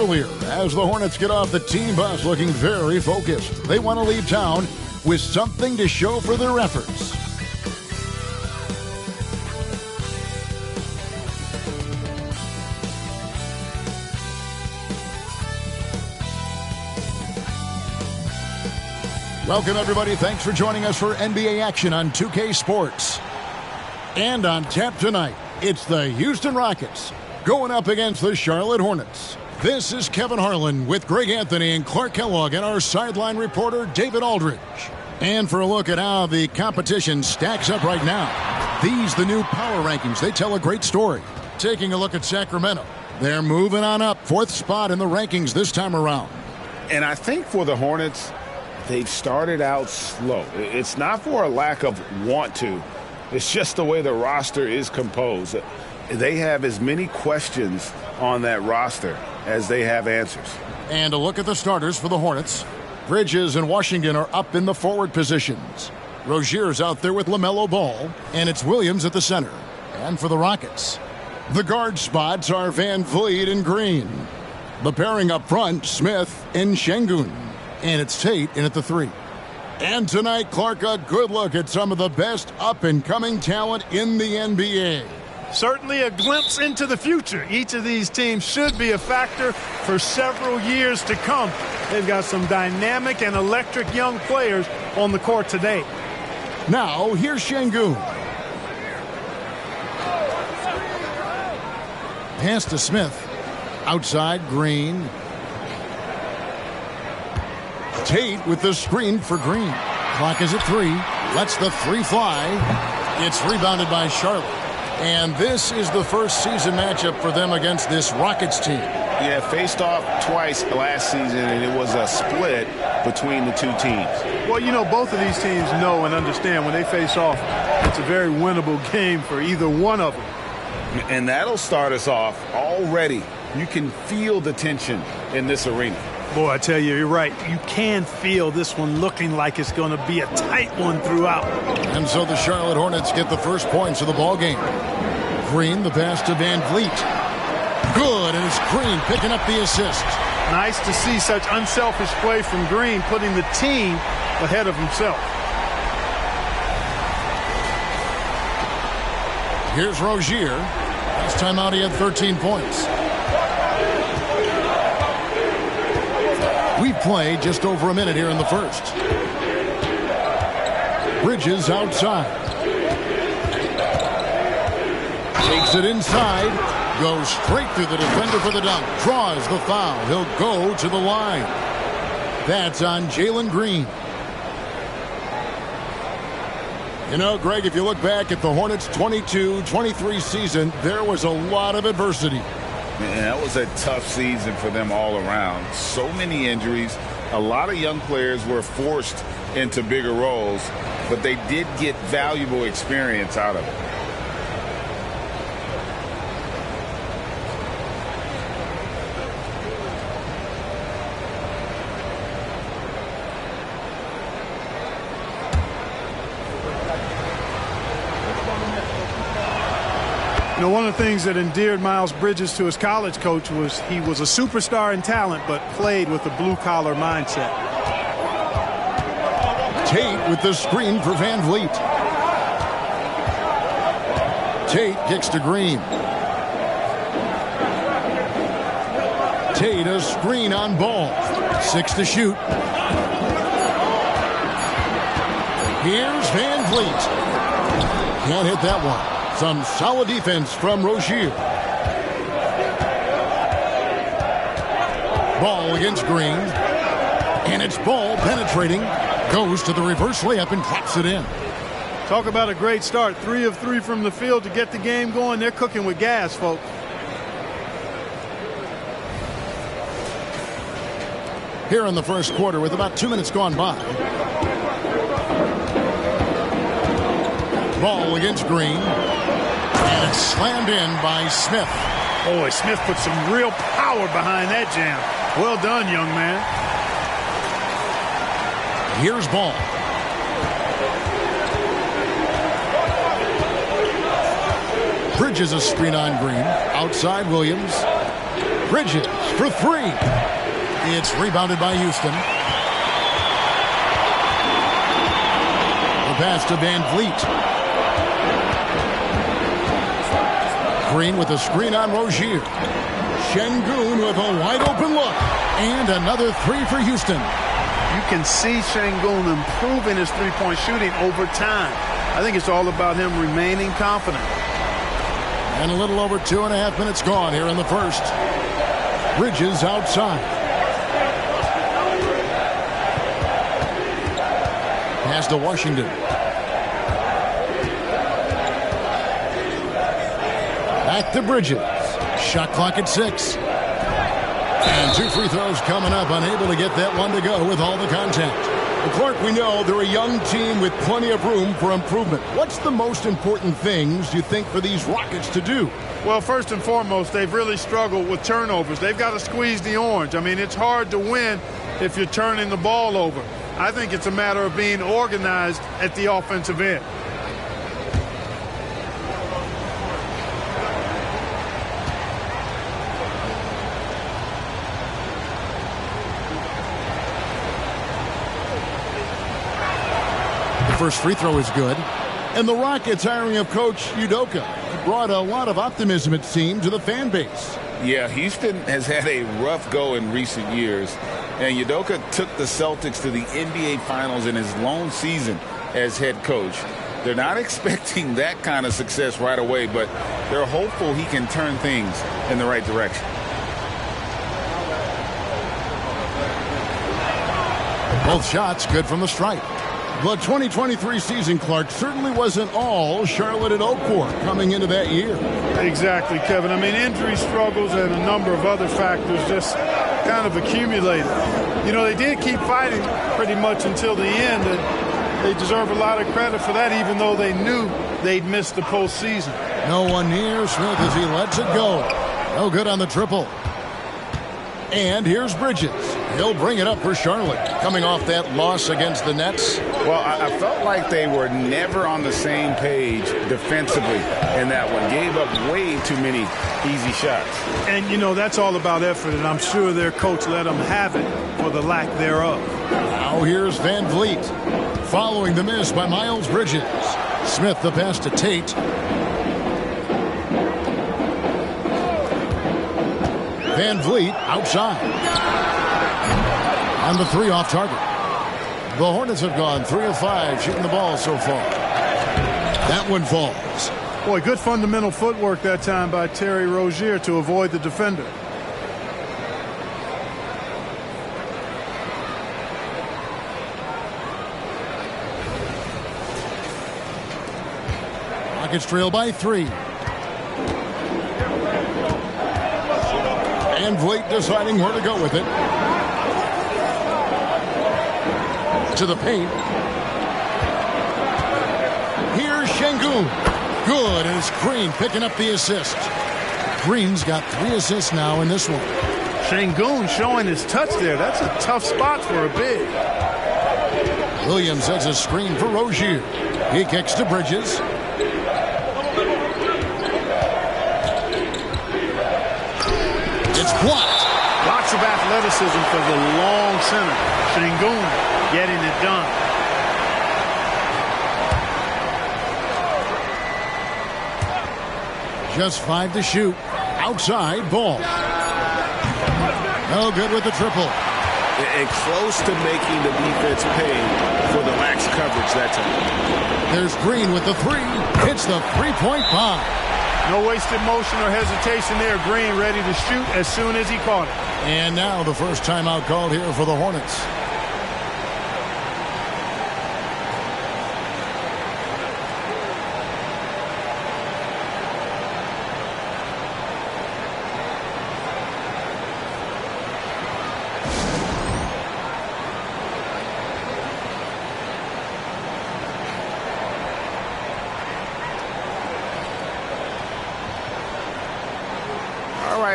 earlier as the Hornets get off the team bus looking very focused. They want to leave town with something to show for their efforts. Welcome, everybody. Thanks for joining us for NBA action on 2K Sports. And on tap tonight, it's the Houston Rockets going up against the Charlotte Hornets. This is Kevin Harlan with Greg Anthony and Clark Kellogg and our sideline reporter, David Aldridge. And for a look at how the competition stacks up right now. These, the new power rankings, they tell a great story. Taking a look at Sacramento. They're moving on up, 4th spot in the rankings this time around. And I think for the Hornets, they've started out slow. It's not for a lack of want to. It's just the way the roster is composed. They have as many questions on that roster as they have answers. And a look at the starters for the Hornets. Bridges and Washington are up in the forward positions. Rozier's out there with LaMelo Ball, and it's Williams at the center. And for the Rockets, the guard spots are Van Vliet and Green. The pairing up front, Smith and Şengün. And it's Tate in at the 3. And tonight, Clark, a good look at some of the best up-and-coming talent in the NBA. Certainly a glimpse into the future. Each of these teams should be a factor for several years to come. They've got some dynamic and electric young players on the court today. Now, here's Şengün. Pass to Smith. Outside, Green. Tate with the screen for Green. Clock is at 3. Lets the 3 fly. It's rebounded by Charlotte. And this is the first season matchup for them against this Rockets team. Yeah, faced off twice last season, and it was a split between the two teams. Well, you know, both of these teams know and understand when they face off, it's a very winnable game for either one of them. And that'll start us off already. You can feel the tension in this arena. Boy, I tell you, you're right. You can feel this one looking like it's going to be a tight one throughout. And so the Charlotte Hornets get the first points of the ballgame. Green, the pass to Van Vliet. Good, and it's Green picking up the assist. Nice to see such unselfish play from Green, putting the team ahead of himself. Here's Rozier. Last time out, he had 13 points. We've played just over a minute here in the first. Bridges outside. Takes it inside. Goes straight through the defender for the dunk. Draws the foul. He'll go to the line. That's on Jalen Green. You know, Greg, if you look back at the Hornets' 22-23 season, there was a lot of adversity. Man, that was a tough season for them all around. So many injuries. A lot of young players were forced into bigger roles, but they did get valuable experience out of it. You know, one of the things that endeared Miles Bridges to his college coach was he was a superstar in talent, but played with a blue-collar mindset. Tate with the screen for Van Vliet. Tate kicks to Green. Tate a screen on Ball. 6 to shoot. Here's Van Vliet. Can't hit that one. Some solid defense from Rozier. Ball against Green. And it's Ball penetrating. Goes to the reverse layup and drops it in. Talk about a great start. 3 of 3 from the field to get the game going. They're cooking with gas, folks. Here in the first quarter with about 2 minutes gone by. Ball against Green. And it's slammed in by Smith. Boy, Smith put some real power behind that jam. Well done, young man. Here's Ball. Bridges a screen on Green. Outside Williams. Bridges for three. It's rebounded by Houston. The pass to Van Vliet. Green with a screen on Rozier. Şengün with a wide open look. And another three for Houston. You can see Şengün improving his three-point shooting over time. I think it's all about him remaining confident. And a little over 2.5 minutes gone here in the first. Bridges outside. Pass to Washington. Back to Bridges. Shot clock at 6. And 2 free throws coming up. Unable to get that one to go with all the contact. Well, Clark, we know they're a young team with plenty of room for improvement. What's the most important things you think for these Rockets to do? Well, first and foremost, they've really struggled with turnovers. They've got to squeeze the orange. I mean, it's hard to win if you're turning the ball over. I think it's a matter of being organized at the offensive end. First free throw is good. And the Rockets hiring of Coach Udoka brought a lot of optimism, it seemed, to the fan base. Yeah, Houston has had a rough go in recent years. And Udoka took the Celtics to the NBA Finals in his lone season as head coach. They're not expecting that kind of success right away, but they're hopeful he can turn things in the right direction. Both shots good from the stripe. The 2023 season, Clark, certainly wasn't all Charlotte and Oakport coming into that year. Exactly, Kevin. I mean, injury struggles and a number of other factors just kind of accumulated. You know, they did keep fighting pretty much until the end, and they deserve a lot of credit for that, even though they knew they'd missed the postseason. No one near Smith as he lets it go. No good on the triple. And here's Bridges. He'll bring it up for Charlotte, coming off that loss against the Nets. Well, I felt like they were never on the same page defensively in that one. Gave up way too many easy shots. And, you know, that's all about effort, and I'm sure their coach let them have it for the lack thereof. Now here's Van Vliet. Following the miss by Miles Bridges. Smith the pass to Tate. Van Vliet outside. On the three off target. The Hornets have gone 3 of 5 shooting the ball so far. That one falls. Boy, good fundamental footwork that time by Terry Rozier to avoid the defender. Rockets trail by 3. Van Vliet deciding where to go with it. To the paint. Here's Şengün. Good, and it's Green picking up the assist. Green's got 3 assists now in this one. Şengün showing his touch there. That's a tough spot for a big. Williams has a screen for Rozier. He kicks to Bridges. It's blocked. Lots of athleticism for the long center. Şengün getting it done. Just 5 to shoot. Outside ball. No good with the triple. And close to making the defense pay for the lax coverage that time. There's Green with the 3. Hits the three-point bomb. No wasted motion or hesitation there. Green ready to shoot as soon as he caught it. And now the first timeout called here for the Hornets.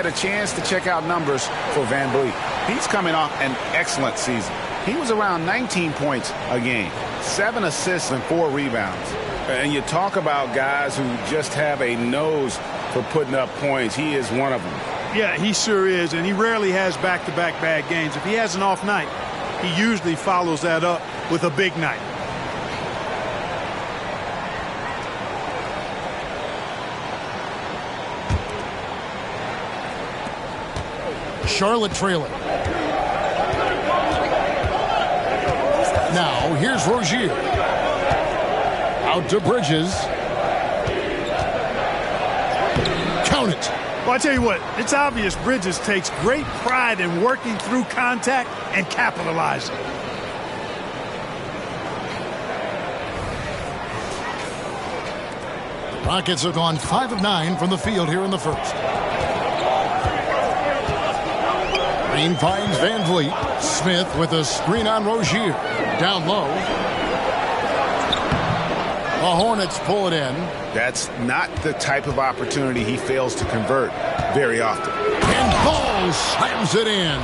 A chance to check out numbers for Van Vliet. He's coming off an excellent season. He was around 19 points a game, 7 assists and 4 rebounds. And you talk about guys who just have a nose for putting up points. He is one of them. Yeah, he sure is, and he rarely has back-to-back bad games. If he has an off night, he usually follows that up with a big night. Charlotte trailing. Now, here's Rozier. Out to Bridges. Count it. Well, I tell you what, it's obvious Bridges takes great pride in working through contact and capitalizing. Rockets have gone 5 of 9 from the field here in the first. Green finds Van Vliet. Smith with a screen on Rozier. Down low. The Hornets pull it in. That's not the type of opportunity he fails to convert very often. And Ball slams it in.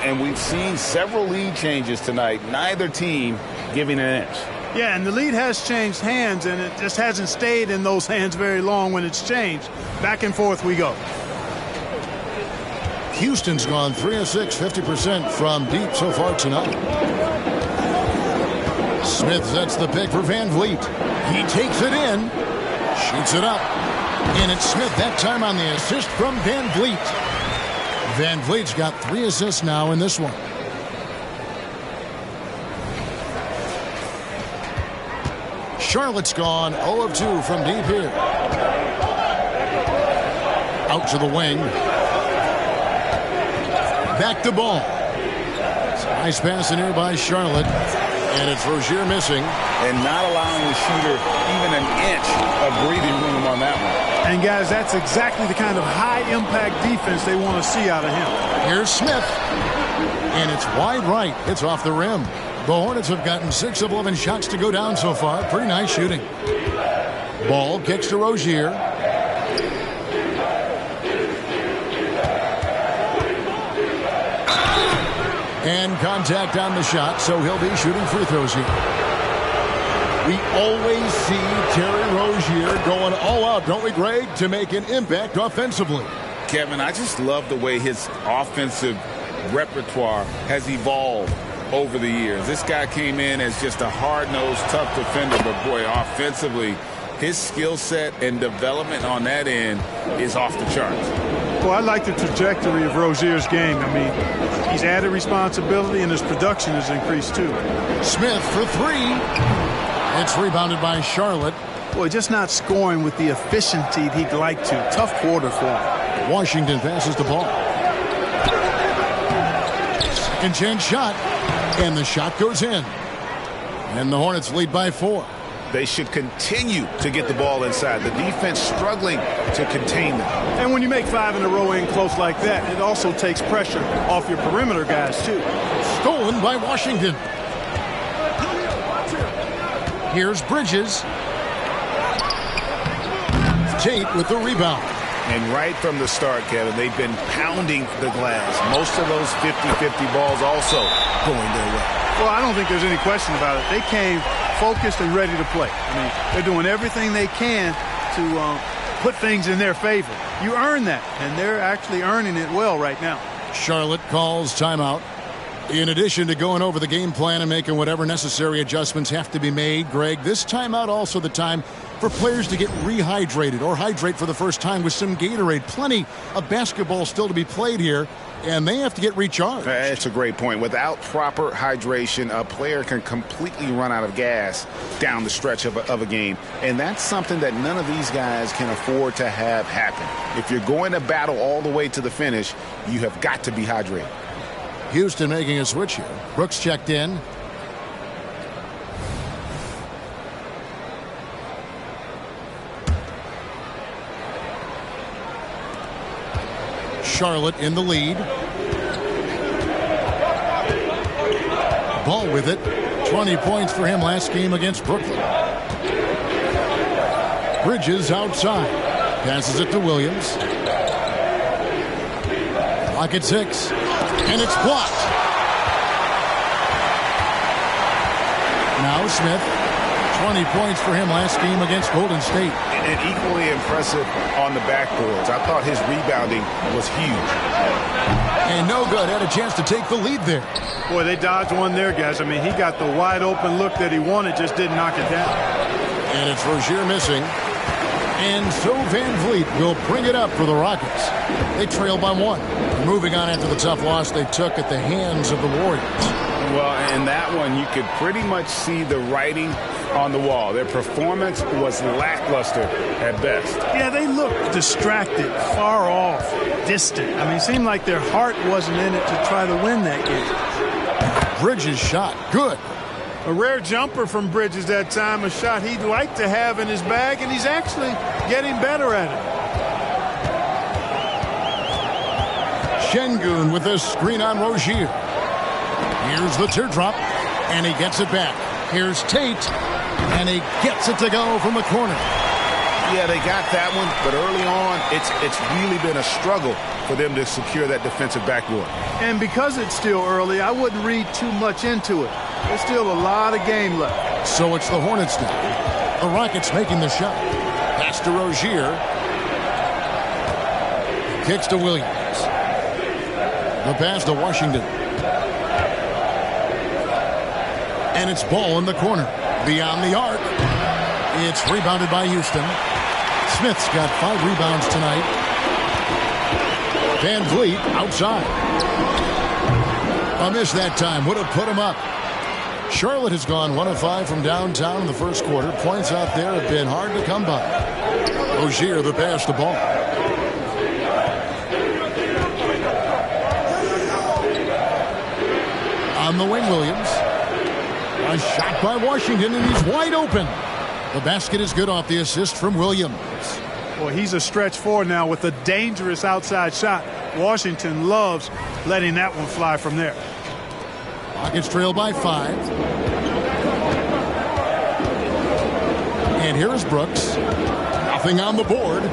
And we've seen several lead changes tonight. Neither team giving an inch. Yeah, and the lead has changed hands, and it just hasn't stayed in those hands very long when it's changed. Back and forth we go. Houston's gone 3 of 6, 50% from deep so far tonight. Smith sets the pick for Van Vliet. He takes it in, shoots it up, and it's Smith that time on the assist from Van Vliet. Van Vliet's got 3 assists now in this one. Charlotte's gone 0 of 2 from deep here. Out to the wing. Back to Ball. Nice pass in here by Charlotte. And it's Rozier missing. And not allowing the shooter even an inch of breathing room on that one. And, guys, that's exactly the kind of high-impact defense they want to see out of him. Here's Smith. And it's wide right. It's off the rim. The Hornets have gotten 6 of 11 shots to go down so far. Pretty nice shooting. Ball kicks to Rozier. And contact on the shot, so he'll be shooting free throws here. We always see Terry Rozier going all out, don't we, Greg, to make an impact offensively. Kevin, I just love the way his offensive repertoire has evolved over the years. This guy came in as just a hard-nosed, tough defender, but boy, offensively, his skill set and development on that end is off the charts. Well, I like the trajectory of Rozier's game. I mean, he's added responsibility and his production has increased too. Smith for 3. It's rebounded by Charlotte. Boy, just not scoring with the efficiency he'd like to. Tough quarter for him. Washington passes the ball. Second chance shot. And the shot goes in. And the Hornets lead by 4. They should continue to get the ball inside. The defense struggling to contain them. And when you make 5 in a row in close like that, it also takes pressure off your perimeter guys, too. Stolen by Washington. Here's Bridges. Tate with the rebound. And right from the start, Kevin, they've been pounding the glass. Most of those 50-50 balls also going their way. Well, I don't think there's any question about it. They came focused and ready to play. I mean, they're doing everything they can to put things in their favor. You earn that, and they're actually earning it well right now. Charlotte calls timeout. In addition to going over the game plan and making whatever necessary adjustments have to be made, Greg, this timeout also the time for players to get rehydrated or hydrate for the first time with some Gatorade. Plenty of basketball still to be played here, and they have to get recharged. That's a great point. Without proper hydration, a player can completely run out of gas down the stretch of a game, and that's something that none of these guys can afford to have happen. If you're going to battle all the way to the finish, you have got to be hydrated. Houston making a switch here. Brooks checked in. Charlotte in the lead. Ball with it. 20 points for him last game against Brooklyn. Bridges outside. Passes it to Williams. Clock at 6. And it's blocked. Now Smith 20 points for him last game against Golden State. And equally impressive on the backboards. I thought his rebounding was huge. And no good. Had a chance to take the lead there. Boy, they dodged one there, guys. I mean, he got the wide open look that he wanted, just didn't knock it down. And it's Rozier missing. And so Van Vliet will bring it up for the Rockets. They trail by 1. Moving on after the tough loss they took at the hands of the Warriors. Well, in that one, you could pretty much see the writing on the wall. Their performance was lackluster at best. Yeah, they looked distracted, far off, distant. I mean, it seemed like their heart wasn't in it to try to win that game. Bridges shot. Good. A rare jumper from Bridges that time, a shot he'd like to have in his bag, and he's actually getting better at it. Şengün with a screen on Rozier. Here's the teardrop, and he gets it back. Here's Tate, and he gets it to go from the corner. Yeah, they got that one, but early on, it's really been a struggle for them to secure that defensive backboard. And because it's still early, I wouldn't read too much into it. There's still a lot of game left. So it's the Hornets now. The Rockets making the shot. Pass to Rozier. Kicks to Williams. The pass to Washington. And it's ball in the corner. Beyond the arc. It's rebounded by Houston. Smith's got 5 rebounds tonight. Van Vliet outside. A miss that time. Would have put him up. Charlotte has gone 1 of 5 from downtown in the first quarter. Points out there have been hard to come by. Rozier the pass to Ball. On the wing, Williams. A shot by Washington, and he's wide open. The basket is good off the assist from Williams. Boy, he's a stretch forward now with a dangerous outside shot. Washington loves letting that one fly from there. Rockets trail by 5. And here is Brooks. Nothing on the board.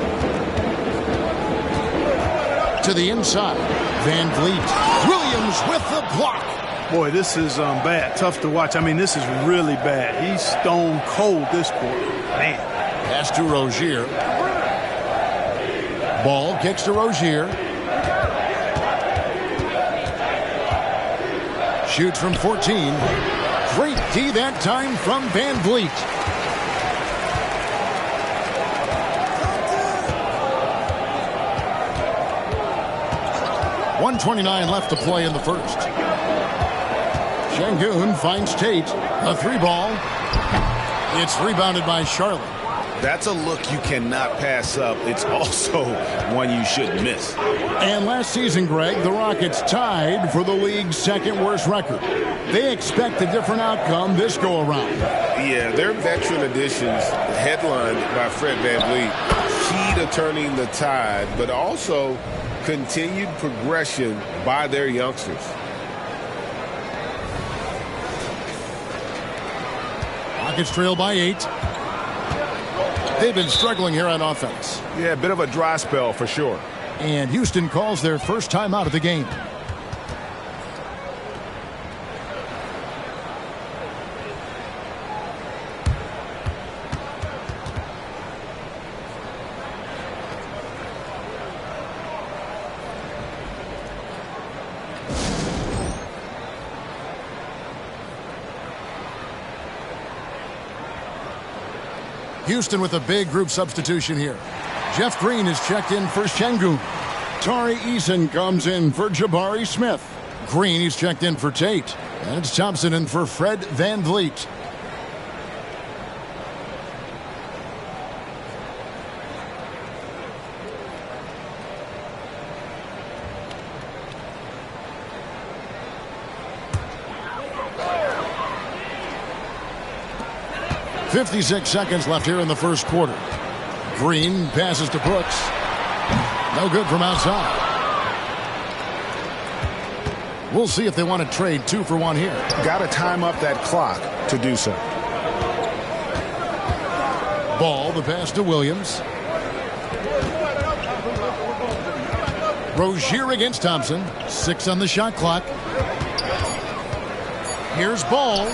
To the inside. Van Vliet. Williams with the block. Boy, this is bad. Tough to watch. I mean, this is really bad. He's stone cold this quarter. Man. Pass to Rozier. Ball kicks to Rozier. Shoots from 14. Great D that time from Van Vliet. .129 left to play in the first. Şengün finds Tate. A 3-ball. It's rebounded by Charlotte. That's a look you cannot pass up. It's also one you shouldn't miss. And last season, Greg, the Rockets tied for the league's second worst record. They expect a different outcome this go-around. Yeah, their veteran additions, headlined by Fred VanVleet, key to turning the tide, but also continued progression by their youngsters. Rockets trail by 8. They've been struggling here on offense. Yeah, a bit of a dry spell for sure. And Houston calls their first time out of the game. Houston with a big group substitution here. Jeff Green is checked in for Şengün. Tari Eason comes in for Jabari Smith. Green is checked in for Tate. And it's Thompson in for Fred VanVleet. .56 seconds left here in the first quarter. Green passes to Brooks. No good from outside. We'll see if they want to trade 2 for 1 here. Got to time up that clock to do so. Ball, the pass to Williams. Rozier against Thompson. 6 on the shot clock. Here's Ball.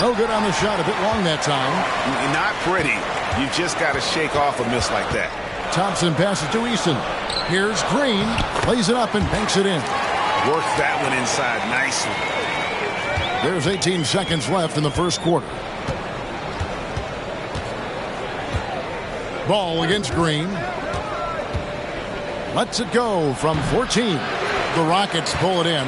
No good on the shot. A bit long that time. Not pretty. You just got to shake off a miss like that. Thompson passes to Eason. Here's Green. Plays it up and banks it in. Worked that one inside nicely. There's 18 seconds left in the first quarter. Ball against Green. Lets it go from 14. The Rockets pull it in.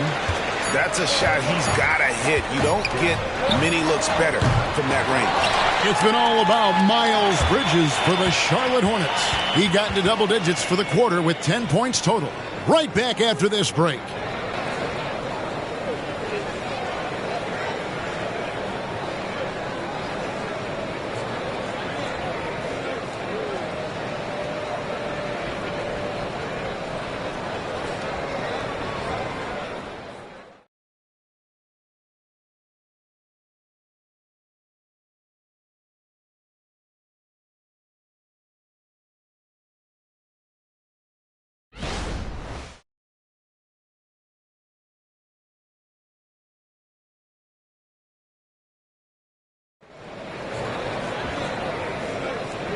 That's a shot he's got to hit. You don't get many looks better from that range. It's been all about Miles Bridges for the Charlotte Hornets. He got into double digits for the quarter with 10 points total. Right back after this break.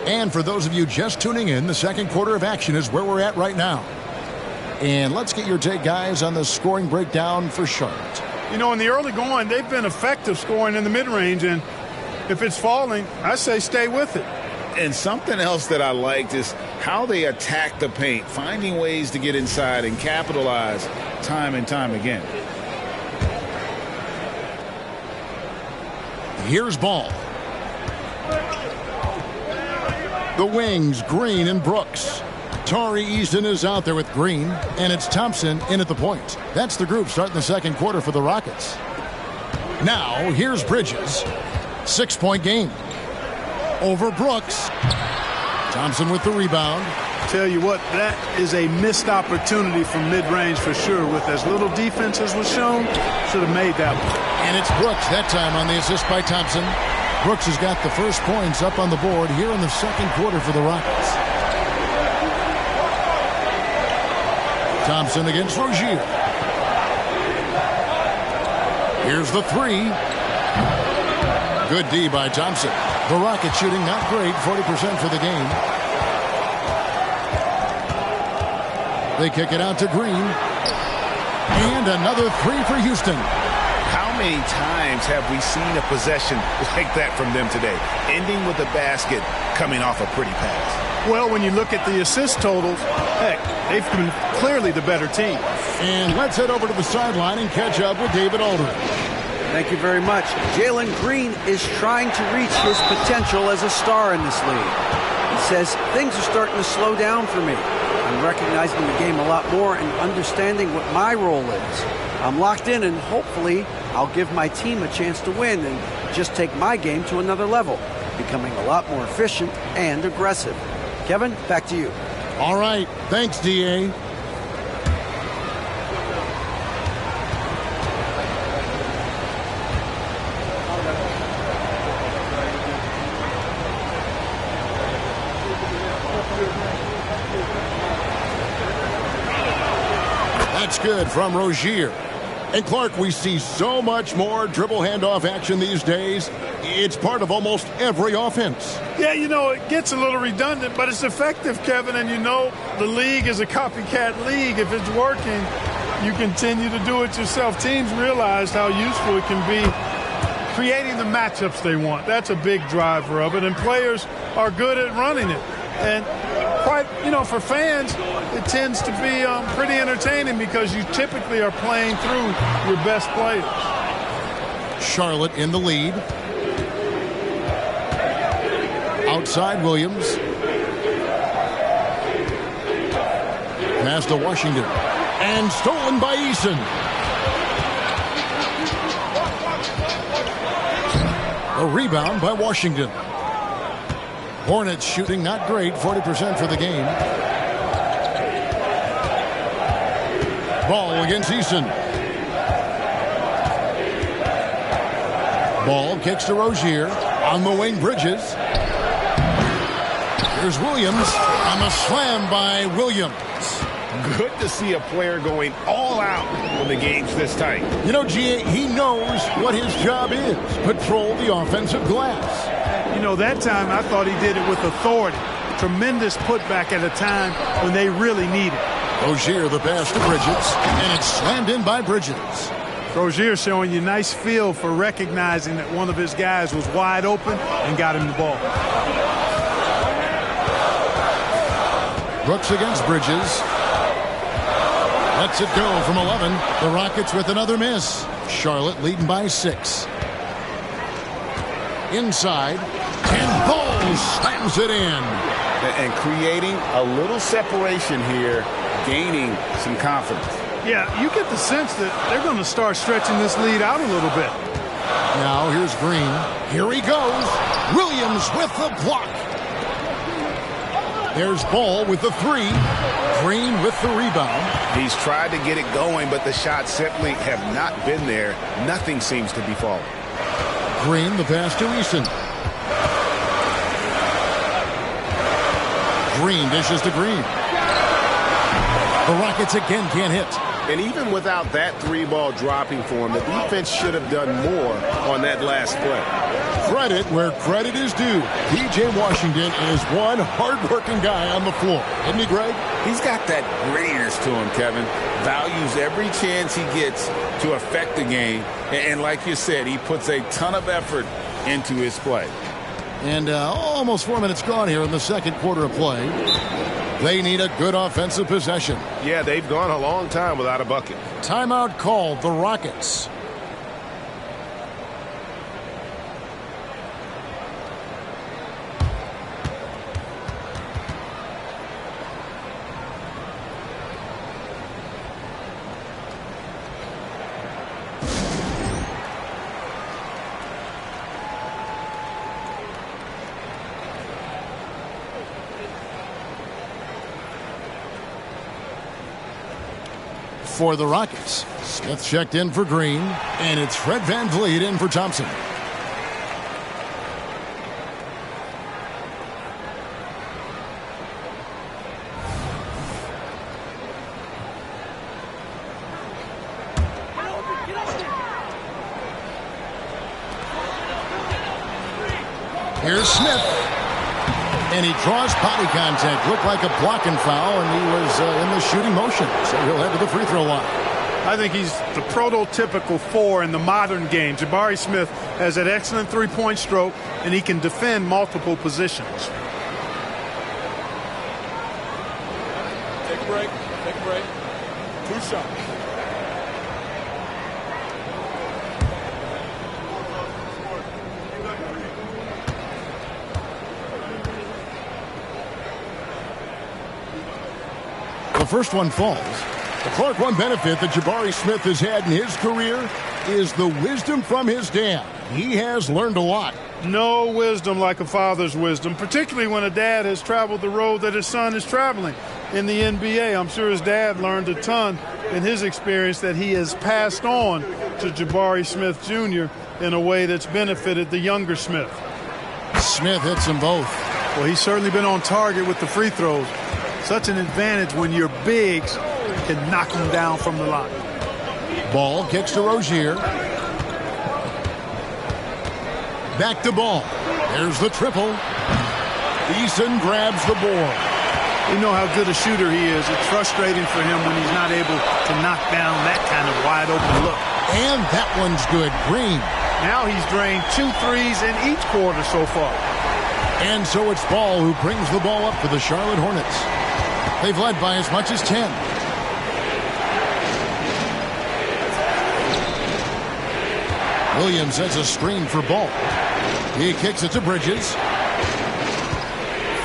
And for those of you just tuning in, the second quarter of action is where we're at right now. And let's get your take, guys, on the scoring breakdown for Charlotte. You know, in the early going, they've been effective scoring in the mid-range, and if it's falling, I say stay with it. And something else that I liked is how they attack the paint, finding ways to get inside and capitalize time and time again. Here's Ball. The wings, Green and Brooks. Tari Eason is out there with Green, and it's Thompson in at the point. That's the group starting the second quarter for the Rockets. Now, here's Bridges. 6-point game. Over Brooks. Thompson with the rebound. Tell you what, that is a missed opportunity from mid-range for sure. With as little defense as was shown, should have made that one. And it's Brooks that time on the assist by Thompson. Brooks has got the first points up on the board here in the second quarter for the Rockets. Thompson against Rozier. Here's the three. Good D by Thompson. The Rockets shooting not great, 40% for the game. They kick it out to Green. And another three for Houston. How many times have we seen a possession like that from them today? Ending with a basket, coming off a pretty pass. Well, when you look at the assist totals, heck, they've been clearly the better team. And let's head over to the sideline and catch up with David Aldridge. Thank you very much. Jalen Green is trying to reach his potential as a star in this league. He says, things are starting to slow down for me. I'm recognizing the game a lot more and understanding what my role is. I'm locked in, and hopefully I'll give my team a chance to win and just take my game to another level, becoming a lot more efficient and aggressive. Kevin, back to you. All right. Thanks, D.A. That's good from Rozier. And Clark, we see so much more dribble handoff action these days. It's part of almost every offense. Yeah, you know, it gets a little redundant, but it's effective, Kevin. And you know, the league is a copycat league. If it's working, you continue to do it yourself. Teams realize how useful it can be creating the matchups they want. That's a big driver of it. And players are good at running it. And quite, you know, for fans, it tends to be pretty entertaining because you typically are playing through your best players. Charlotte in the lead. Outside Williams. Pass to Washington. And stolen by Eason. A rebound by Washington. Hornets shooting not great, 40% for the game. Ball against Eason. Ball kicks to Rozier. On the wing, Bridges. Here's Williams. On the slam by Williams. Good to see a player going all out when the game's this tight. You know, G.A., he knows what his job is. Patrol the offensive glass. You know, that time I thought he did it with authority. Tremendous putback at a time when they really need it. Rozier the pass to Bridges, and it's slammed in by Bridges. Rozier showing you nice feel for recognizing that one of his guys was wide open and got him the ball. Brooks against Bridges. Lets it go from 11. The Rockets with another miss. Charlotte leading by 6. Inside. And Ball slams it in. And creating a little separation here, gaining some confidence. Yeah, you get the sense that they're going to start stretching this lead out a little bit. Now here's Green. Here he goes. Williams with the block. There's Ball with the 3. Green with the rebound. He's tried to get it going, but the shots simply have not been there. Nothing seems to be falling. Green, the pass to Eason. Green dishes to Green. The Rockets again can't hit. And even without that 3-ball dropping for him, the defense should have done more on that last play. Credit where credit is due. P.J. Washington is one hard-working guy on the floor. Isn't he, Greg? He's got that grittiness to him, Kevin. Values every chance he gets to affect the game. And like you said, he puts a ton of effort into his play. And almost 4 minutes gone here in the second quarter of play. They need a good offensive possession. Yeah, they've gone a long time without a bucket. Timeout called, the Rockets. For the Rockets, Smith checked in for Green, and it's Fred VanVleet in for Thompson. Here's Smith. And he draws body contact. Looked like a blocking foul, and he was in the shooting motion. So he'll head to the free throw line. I think he's the prototypical 4 in the modern game. Jabari Smith has that excellent three-point stroke, and he can defend multiple positions. Take a break. Take a break. 2 shots. The first one falls. The Clark, one benefit that Jabari Smith has had in his career is the wisdom from his dad. He has learned a lot. No wisdom like a father's wisdom, particularly when a dad has traveled the road that his son is traveling in the NBA. I'm sure his dad learned a ton in his experience that he has passed on to Jabari Smith Jr. in a way that's benefited the younger Smith. Smith hits them both. Well, he's certainly been on target with the free throws. Such an advantage when your bigs can knock him down from the line. Ball kicks to Rozier. Back to Ball. There's the triple. Eason grabs the board. You know how good a shooter he is. It's frustrating for him when he's not able to knock down that kind of wide open look. And that one's good. Green. Now he's drained 2 threes in each quarter so far. And so it's Ball who brings the ball up for the Charlotte Hornets. They've led by as much as 10. Williams has a screen for Ball. He kicks it to Bridges.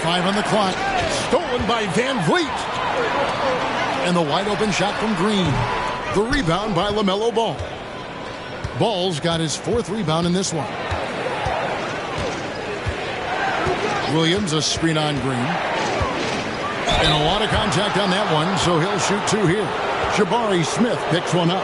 5 on the clock. Stolen by VanVleet. And the wide open shot from Green. The rebound by LaMelo Ball. Ball's got his 4th rebound in this one. Williams a screen on Green. And a lot of contact on that one, so he'll shoot 2 here. Jabari Smith picks one up.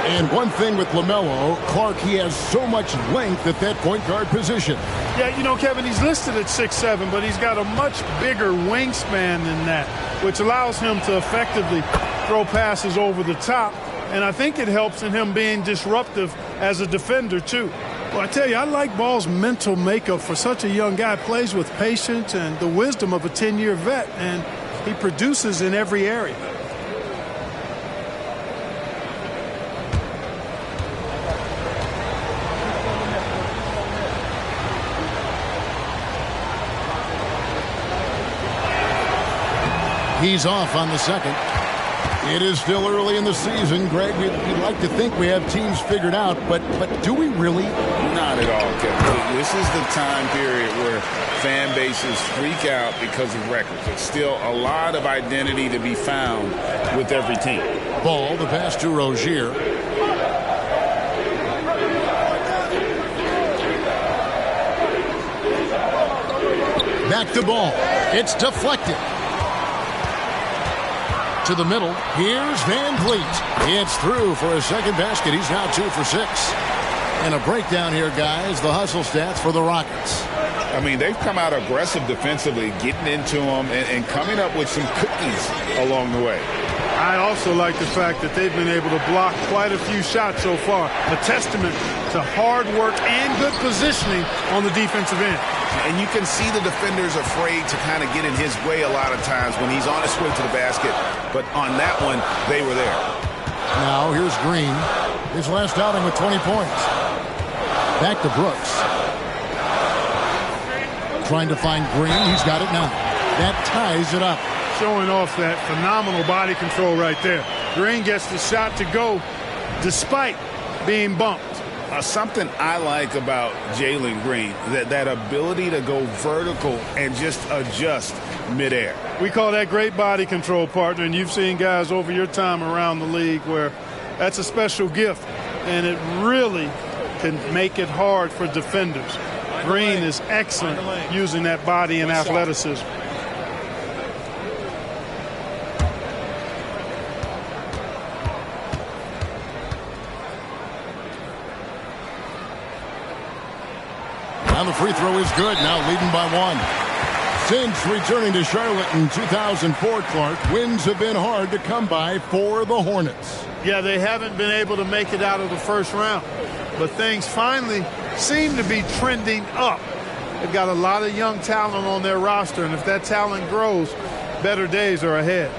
And one thing with LaMelo, Clark, he has so much length at that point guard position. Yeah, you know, Kevin, he's listed at 6'7", but he's got a much bigger wingspan than that, which allows him to effectively throw passes over the top. And I think it helps in him being disruptive as a defender, too. Well, I tell you, I like Ball's mental makeup for such a young guy. Plays with patience and the wisdom of a 10-year vet, and he produces in every area. He's off on the second. It is still early in the season, Greg. We'd like to think we have teams figured out, but do we really? Not at all, Kevin. This is the time period where fan bases freak out because of records. There's still a lot of identity to be found with every team. Ball, the pass to Rozier. Back to Ball. It's deflected. To the middle. Here's Van Vliet. It's through for a second basket. He's now 2 for 6. And a breakdown here, guys. The hustle stats for the Rockets. I mean, they've come out aggressive defensively, getting into them and coming up with some cookies along the way. I also like the fact that they've been able to block quite a few shots so far. A testament to hard work and good positioning on the defensive end. And you can see the defenders afraid to kind of get in his way a lot of times when he's on his way to the basket. But on that one, they were there. Now here's Green. His last outing with 20 points. Back to Brooks. Trying to find Green. He's got it now. That ties it up. Showing off that phenomenal body control right there. Green gets the shot to go despite being bumped. Something I like about Jalen Green, that ability to go vertical and just adjust midair. We call that great body control, partner, and you've seen guys over your time around the league where that's a special gift, and it really can make it hard for defenders. Green is excellent using that body and athleticism. And the free throw is good, now leading by 1. Since returning to Charlotte in 2004, Clark, wins have been hard to come by for the Hornets. Yeah, they haven't been able to make it out of the first round, but things finally seem to be trending up. They've got a lot of young talent on their roster, and if that talent grows, better days are ahead.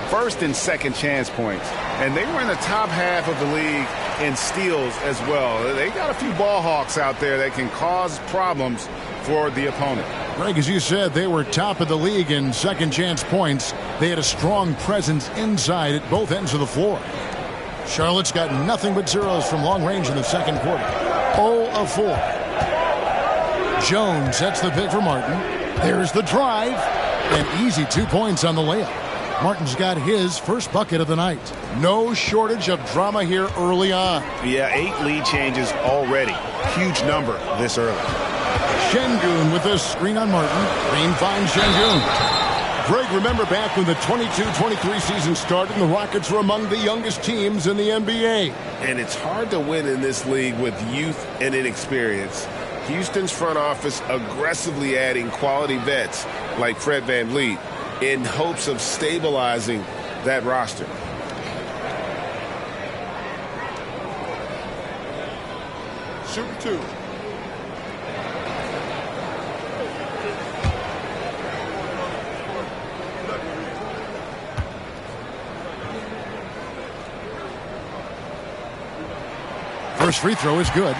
First and second chance points. And they were in the top half of the league in steals as well. They got a few ball hawks out there that can cause problems for the opponent. Greg, as you said, they were top of the league in second chance points. They had a strong presence inside at both ends of the floor. Charlotte's got nothing but zeros from long range in the second quarter. 0 of 4. Jones sets the pick for Martin. There's the drive. And easy 2 points on the layup. Martin's got his first bucket of the night. No shortage of drama here early on. Yeah, 8 lead changes already. Huge number this early. Şengün with a screen on Martin. Green finds Şengün. Greg, remember back when the 22-23 season started and the Rockets were among the youngest teams in the NBA. And it's hard to win in this league with youth and inexperience. Houston's front office aggressively adding quality vets like Fred VanVleet in hopes of stabilizing that roster. Shooting 2. First free throw is good.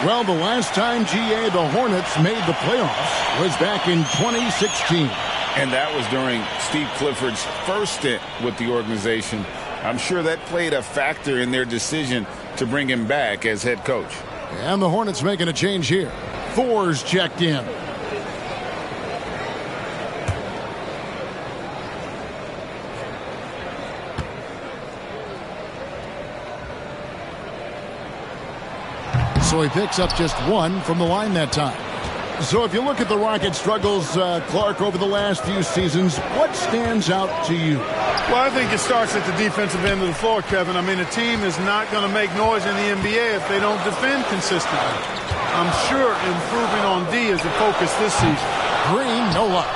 Well, the last time, GA, the Hornets made the playoffs was back in 2016. And that was during Steve Clifford's first stint with the organization. I'm sure that played a factor in their decision to bring him back as head coach. And the Hornets making a change here. Thor's checked in. So he picks up just 1 from the line that time. So if you look at the Rockets' struggles, Clark, over the last few seasons, what stands out to you? Well, I think it starts at the defensive end of the floor, Kevin. I mean, a team is not going to make noise in the NBA if they don't defend consistently. I'm sure improving on D is the focus this season. Green, no luck.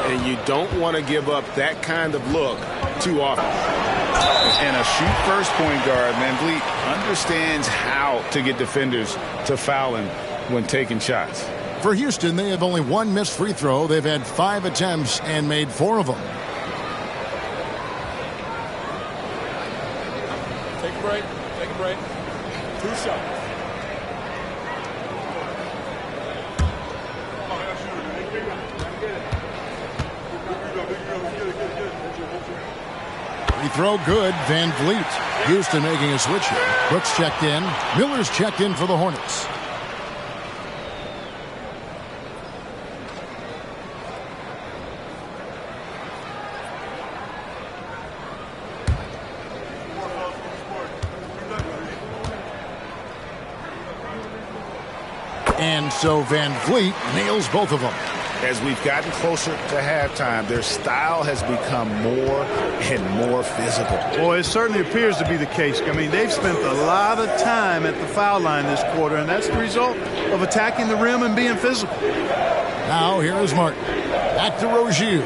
And you don't want to give up that kind of look too often. And a shoot-first point guard, VanVleet, understands how to get defenders to foul him when taking shots. For Houston, they have only one missed free throw. They've had 5 attempts and made 4 of them. Take a break. Take a break. 2 shots. Free throw good. VanVleet. Houston making a switch here. Brooks checked in. Miller's checked in for the Hornets. And so VanVleet nails both of them. As we've gotten closer to halftime, their style has become more and more physical. Boy, it certainly appears to be the case. I mean, they've spent a lot of time at the foul line this quarter, and that's the result of attacking the rim and being physical. Now here is Martin. Back to Rozier.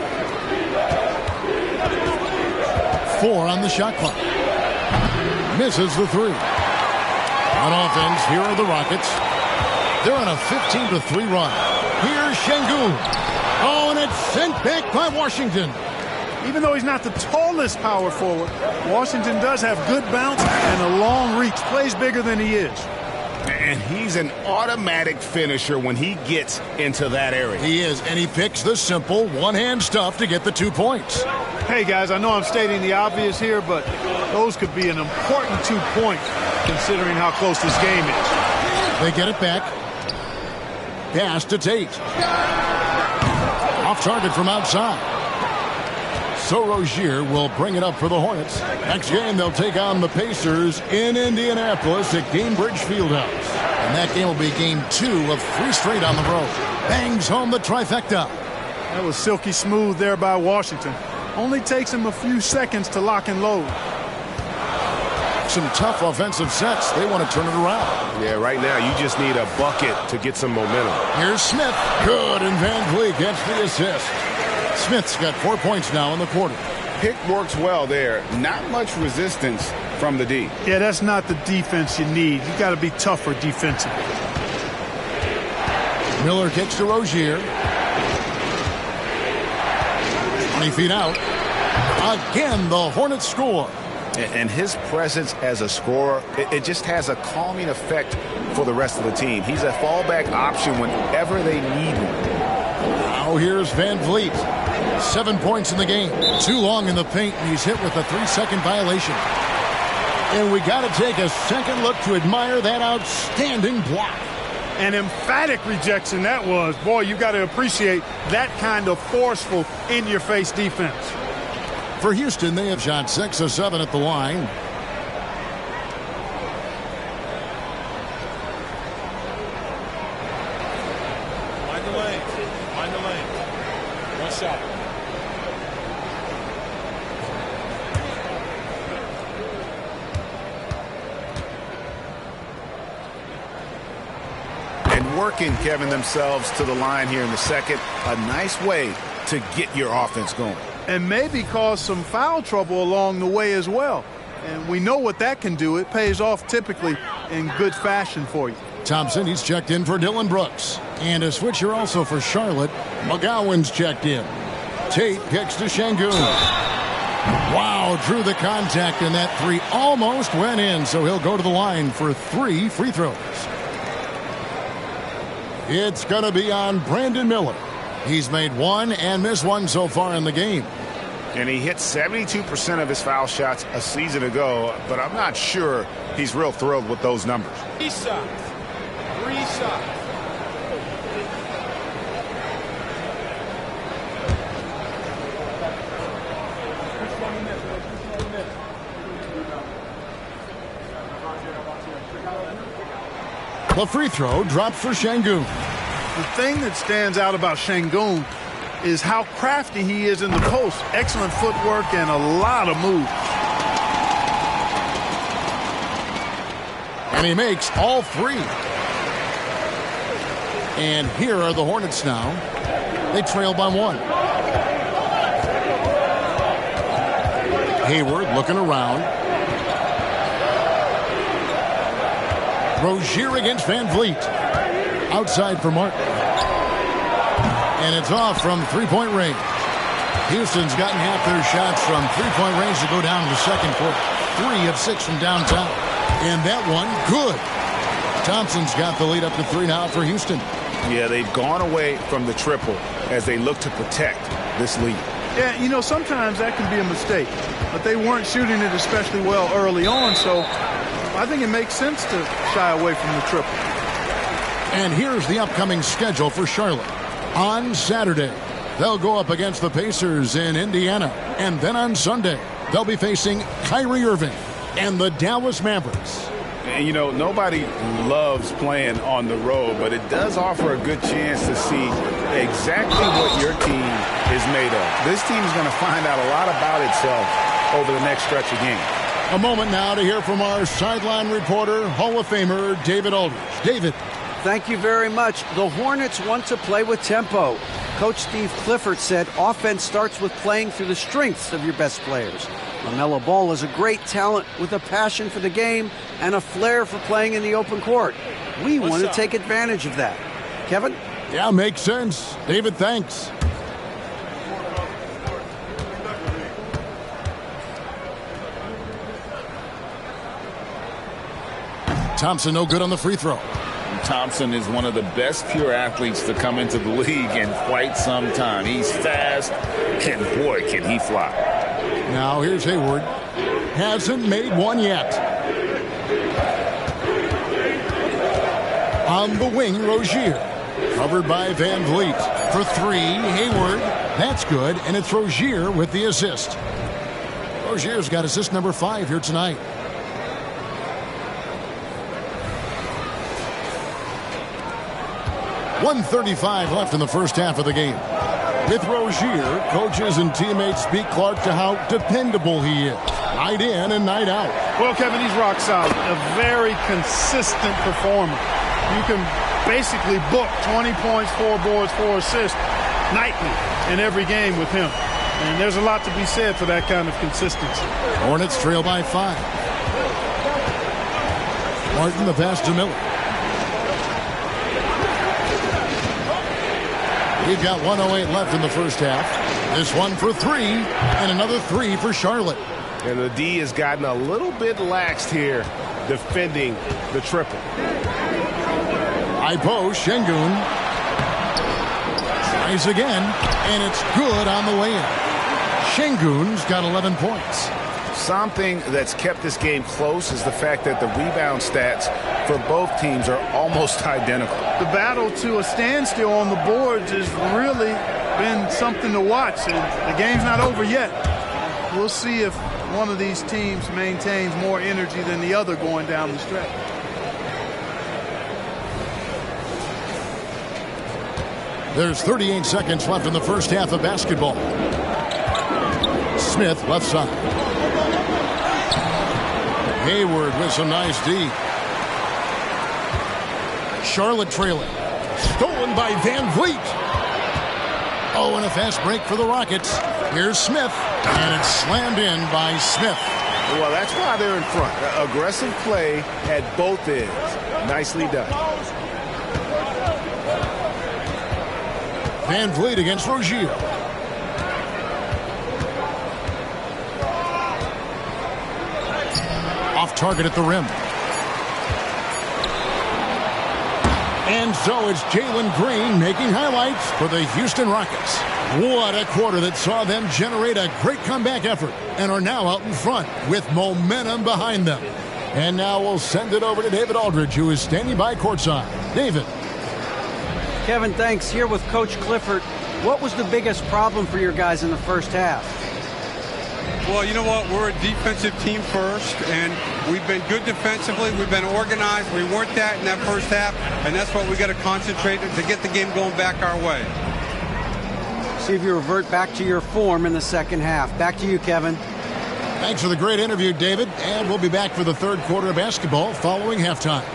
4 on the shot clock. Misses the 3. On offense, here are the Rockets. They're on a 15-3 run. Here's Şengün. Oh, and it's sent back by Washington. Even though he's not the tallest power forward, Washington does have good bounce and a long reach. Plays bigger than he is. And he's an automatic finisher when he gets into that area. He is, and he picks the simple one-hand stuff to get the 2 points. Hey, guys, I know I'm stating the obvious here, but those could be an important 2 points considering how close this game is. They get it back. Pass to Tate. Off target from outside. So Rozier will bring it up for the Hornets. Next game, they'll take on the Pacers in Indianapolis at Gainbridge Fieldhouse. And that game will be game 2 of 3 straight on the road. Bangs home the trifecta. That was silky smooth there by Washington. Only takes him a few seconds to lock and load. Some tough offensive sets. They want to turn it around. Yeah, right now you just need a bucket to get some momentum. Here's Smith. Good, and VanVleet gets the assist. Smith's got 4 points now in the quarter. Pick works well there. Not much resistance from the D. Yeah, that's not the defense you need. You got to be tougher defensively. Miller kicks to Rozier. 20 feet out. Again, the Hornets score. And his presence as a scorer, it just has a calming effect for the rest of the team. He's a fallback option whenever they need one. Now here's VanVleet. 7 points in the game. Too long in the paint, and he's hit with a 3-second violation. And we got to take a second look to admire that outstanding block. An emphatic rejection that was. Boy, you got to appreciate that kind of forceful, in-your-face defense. For Houston, they have shot 6 of 7 at the line. Mind the lane. Mind the lane. 1 shot. And working, Kevin, themselves to the line here in the second. A nice way to get your offense going. And maybe cause some foul trouble along the way as well. And we know what that can do. It pays off typically in good fashion for you. Thompson, he's checked in for Dylan Brooks. And a switcher also for Charlotte. McGowan's checked in. Tate kicks to Şengün. Wow, drew the contact, and that 3 almost went in. So he'll go to the line for 3 free throws. It's going to be on Brandon Miller. He's made 1 and missed 1 so far in the game. And he hit 72% of his foul shots a season ago, but I'm not sure he's real thrilled with those numbers. 3 shots. 3 shots. The free throw drops for Şengün. The thing that stands out about Şengün is how crafty he is in the post. Excellent footwork and a lot of moves. And he makes all three. And here are the Hornets now. They trail by 1. Hayward looking around. Rozier against Van Vliet. Outside for Martin. And it's off from three-point range. Houston's gotten half their shots from three-point range to go down in the second quarter. 3 of 6 from downtown. And that one, good. Thompson's got the lead up to 3 now for Houston. Yeah, they've gone away from the triple as they look to protect this lead. Yeah, you know, sometimes that can be a mistake. But they weren't shooting it especially well early on, so I think it makes sense to shy away from the triple. And here's the upcoming schedule for Charlotte. On Saturday, they'll go up against the Pacers in Indiana. And then on Sunday, they'll be facing Kyrie Irving and the Dallas Mavericks. And, you know, nobody loves playing on the road, but it does offer a good chance to see exactly what your team is made of. This team is going to find out a lot about itself over the next stretch of games. A moment now to hear from our sideline reporter, Hall of Famer David Aldridge. David. Thank you very much. The Hornets want to play with tempo. Coach Steve Clifford said offense starts with playing through the strengths of your best players. LaMelo Ball is a great talent with a passion for the game and a flair for playing in the open court. We want to take advantage of that. Kevin? Yeah, makes sense. David, thanks. Thompson no good on the free throw. Thompson is one of the best pure athletes to come into the league in quite some time. He's fast, and boy, can he fly. Now here's Hayward. Hasn't made one yet. On the wing, Rozier. Covered by Van Vliet. For 3, Hayward. That's good, and it's Rozier with the assist. Rozier's got assist number 5 here tonight. .135 left in the first half of the game. With Rozier, coaches and teammates speak Clark to how dependable he is. Night in and night out. Well, Kevin, he's rock solid. A very consistent performer. You can basically book 20 points, 4 boards, 4 assists nightly in every game with him. And there's a lot to be said for that kind of consistency. Hornets trail by 5. Martin the pass to Miller. We've got 1:08 left in the first half. This one for 3, and another 3 for Charlotte. And the D has gotten a little bit laxed here defending the triple. High post, Şengün. Tries again, and it's good on the way in. Şengün's got 11 points. Something that's kept this game close is the fact that the rebound stats for both teams are almost identical. The battle to a standstill on the boards has really been something to watch, and the game's not over yet. We'll see if one of these teams maintains more energy than the other going down the stretch. There's 38 seconds left in the first half of basketball. Smith left side. Hayward with some nice D. Charlotte trailing. Stolen by Van Vliet. Oh, and a fast break for the Rockets. Here's Smith, and it's slammed in by Smith. Well, that's why they're in front. Aggressive play at both ends. Nicely done. Van Vliet against Rozier. Off target at the rim. And so it's Jalen Green making highlights for the Houston Rockets. What a quarter that saw them generate a great comeback effort and are now out in front with momentum behind them. And now we'll send it over to David Aldridge, who is standing by courtside. David. Kevin, thanks. Here with Coach Clifford. What was the biggest problem for your guys in the first half? Well, you know what? We're a defensive team first, and we've been good defensively. We've been organized. We weren't that in that first half, and that's what we got to concentrate to get the game going back our way. See if you revert back to your form in the second half. Back to you, Kevin. Thanks for the great interview, David. And we'll be back for the third quarter of basketball following halftime.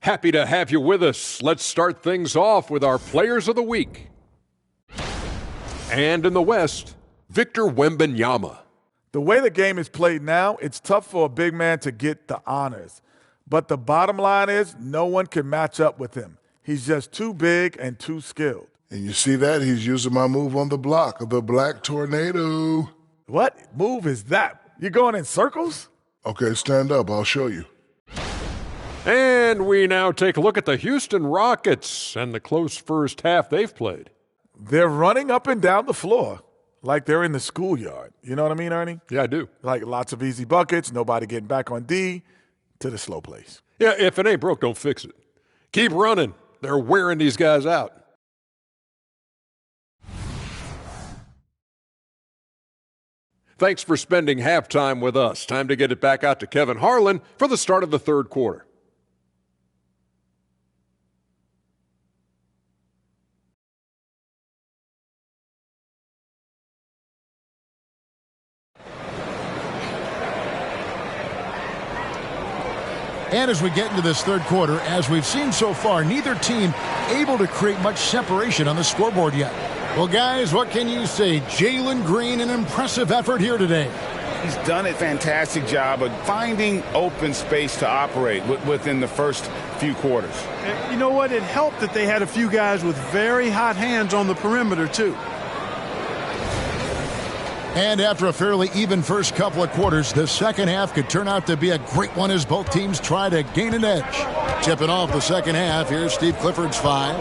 Happy to have you with us. Let's start things off with our Players of the Week. And in the West, Victor Wembanyama. The way the game is played now, it's tough for a big man to get the honors. But the bottom line is no one can match up with him. He's just too big and too skilled. And you see that? He's using my move on the block of the Black Tornado. What move is that? You going in circles? Okay, stand up. I'll show you. And we now take a look at the Houston Rockets and the close first half they've played. They're running up and down the floor like they're in the schoolyard. You know what I mean, Ernie? Yeah, I do. Like lots of easy buckets, nobody getting back on D, to the slow plays. Yeah, if it ain't broke, don't fix it. Keep running. They're wearing these guys out. Thanks for spending halftime with us. Time to get it back out to Kevin Harlan for the start of the third quarter. And as we get into this third quarter, as we've seen so far, neither team able to create much separation on the scoreboard yet. Well, guys, what can you say? Jalen Green, an impressive effort here today. He's done a fantastic job of finding open space to operate within the first few quarters. And you know what? It helped that they had a few guys with very hot hands on the perimeter, too. And after a fairly even first couple of quarters, the second half could turn out to be a great one as both teams try to gain an edge. Tipping off the second half, here's Steve Clifford's five.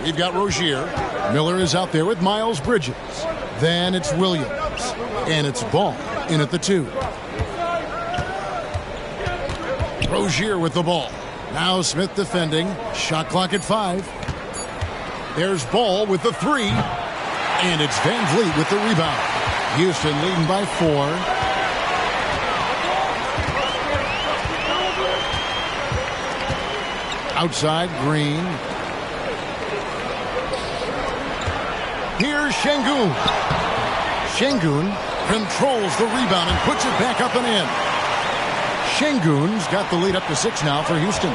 We've got Rozier. Miller is out there with Miles Bridges. Then it's Williams. And it's Ball in at the 2. Rozier with the ball. Now Smith defending. Shot clock at 5. There's Ball with the 3. And it's Van Vliet with the rebound. Houston leading by 4. Outside, Green. Here's Şengün. Şengün controls the rebound and puts it back up and in. Şengün's got the lead up to 6 now for Houston.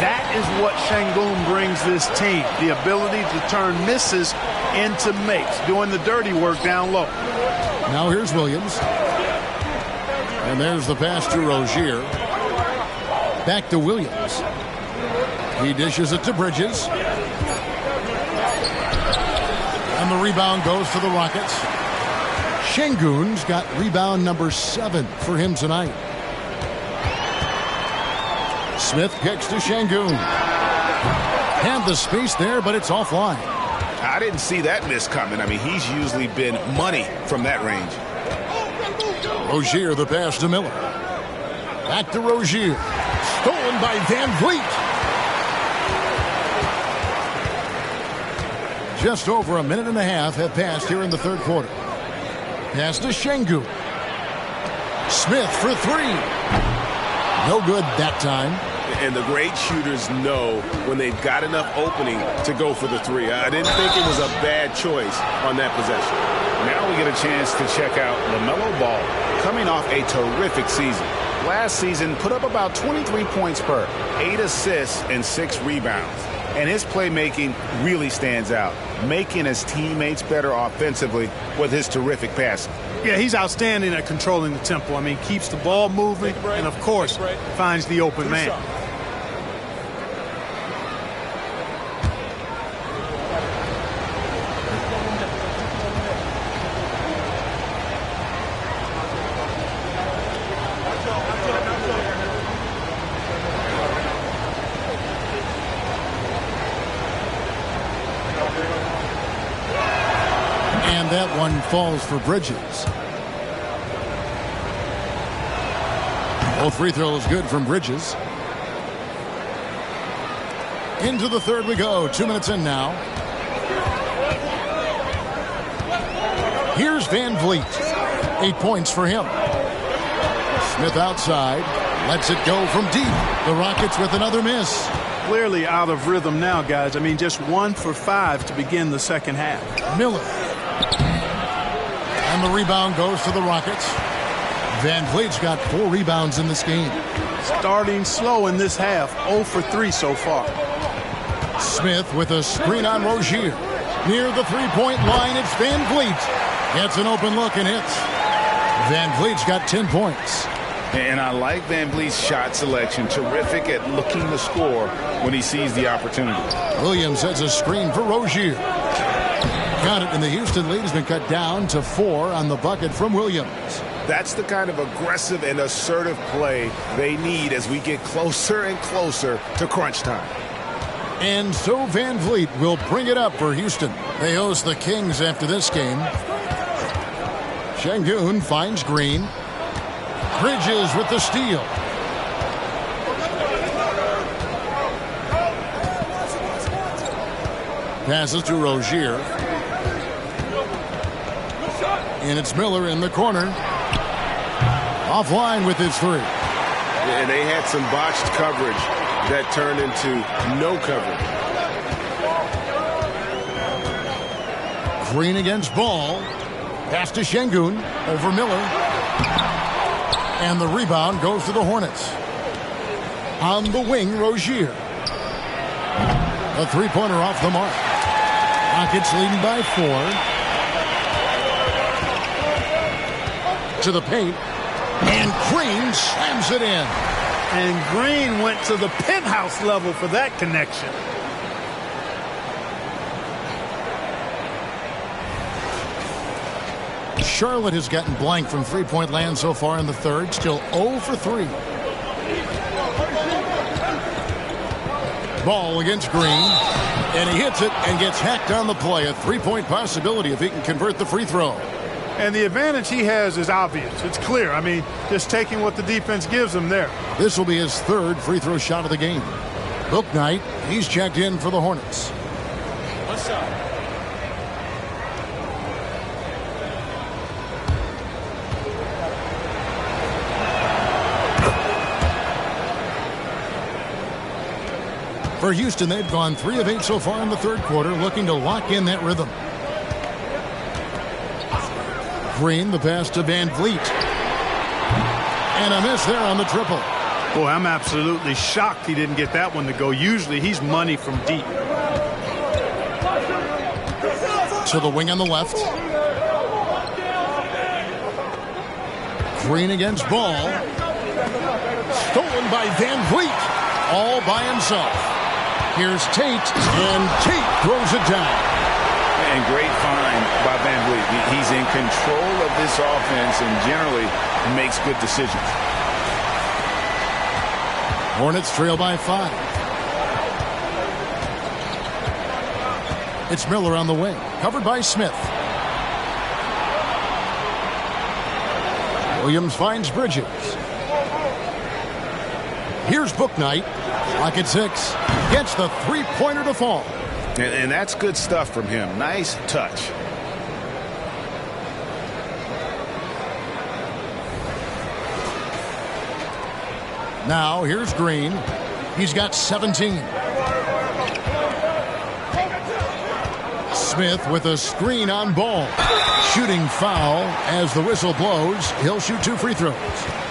That is what Şengün brings this team, the ability to turn misses into makes, doing the dirty work down low. Now here's Williams. And there's the pass to Rozier. Back to Williams. He dishes it to Bridges. And the rebound goes to the Rockets. Şengün's got rebound number 7 for him tonight. Smith kicks to Şengün. Had the space there, but it's offline. I didn't see that miss coming. I mean, he's usually been money from that range. Rozier, the pass to Miller. Back to Rozier. Stolen by Van Vliet. Just over a minute and a half have passed here in the third quarter. Pass to Şengün. Smith for 3. No good that time. And the great shooters know when they've got enough opening to go for the 3. I didn't think it was a bad choice on that possession. Now we get a chance to check out LaMelo Ball, coming off a terrific season. Last season, put up about 23 points per, 8 assists, and 6 rebounds. And his playmaking really stands out, making his teammates better offensively with his terrific passing. Yeah, he's outstanding at controlling the tempo. I mean, keeps the ball moving and, of course, finds the open man. And that one falls for Bridges. Both free throws good from Bridges. Into the third we go. 2 minutes in now. Here's Van Vliet. 8 points for him. Smith outside. Lets it go from deep. The Rockets with another miss. Clearly out of rhythm now, guys. I mean, just 1 for 5 to begin the second half. Miller. And the rebound goes to the Rockets. Van Vliet's got 4 rebounds in this game. Starting slow in this half, 0 for 3 so far. Smith with a screen on Rozier. Near the three-point line, it's Van Vliet. Gets an open look and hits. Van Vliet's got 10 points. And I like Van Vliet's shot selection. Terrific at looking to score when he sees the opportunity. Williams sets a screen for Rozier. Got it, and the Houston lead has been cut down to 4 on the bucket from Williams. That's the kind of aggressive and assertive play they need as we get closer and closer to crunch time. And so Van Vliet will bring it up for Houston. They host the Kings after this game. Şengün finds Green. Bridges with the steal. Passes to Rozier. And it's Miller in the corner. Offline with his 3. And they had some botched coverage that turned into no coverage. Green against Ball. Pass to Şengün over Miller. And the rebound goes to the Hornets. On the wing, Rozier. A three-pointer off the mark. Rockets leading by 4. To the paint. And Green slams it in. And Green went to the penthouse level for that connection. Charlotte has gotten blank from three-point land so far in the third. Still 0 for 3. Ball against Green. And he hits it and gets hacked on the play. A three-point possibility if he can convert the free throw. And the advantage he has is obvious. It's clear. I mean, just taking what the defense gives him there. This will be his 3rd free throw shot of the game. Bouknight, he's checked in for the Hornets. What's up? For Houston, they've gone 3 of 8 so far in the third quarter, looking to lock in that rhythm. Green, the pass to Van Vliet. And a miss there on the triple. Boy, I'm absolutely shocked he didn't get that one to go. Usually he's money from deep. To the wing on the left. Green against Ball. Stolen by Van Vliet. All by himself. Here's Tate, and Tate throws it down. And great find by Van Vliet. He's in control of this offense and generally makes good decisions. Hornets trail by 5. It's Miller on the wing, covered by Smith. Williams finds Bridges. Here's Bouknight. Clock at 6. Gets the three-pointer to fall. And that's good stuff from him. Nice touch. Now here's Green. He's got 17. Smith with a screen on Ball. Shooting foul as the whistle blows. He'll shoot 2 free throws.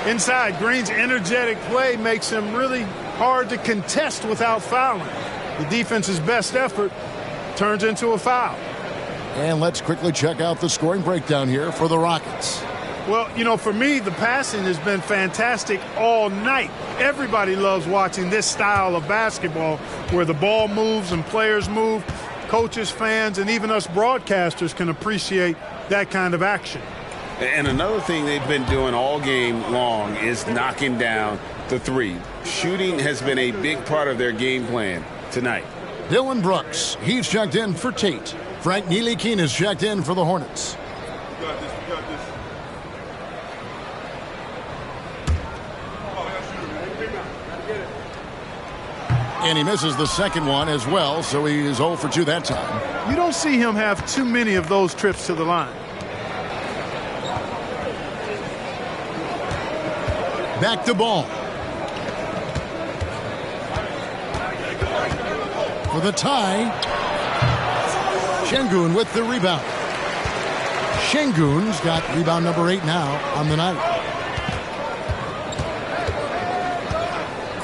Inside, Green's energetic play makes him really hard to contest without fouling. The defense's best effort turns into a foul. And let's quickly check out the scoring breakdown here for the Rockets. Well, you know, for me, the passing has been fantastic all night. Everybody loves watching this style of basketball where the ball moves and players move. Coaches, fans, and even us broadcasters can appreciate that kind of action. And another thing they've been doing all game long is knocking down the three. Shooting has been a big part of their game plan tonight. Dylan Brooks, he's checked in for Tate. Frank Ntilikina is checked in for the Hornets. We got this. And he misses the second one as well, so he is 0 for 2 that time. You don't see him have too many of those trips to the line. Back to Ball. For the tie. Şengün with the rebound. Şengün's got rebound number 8 now on the night.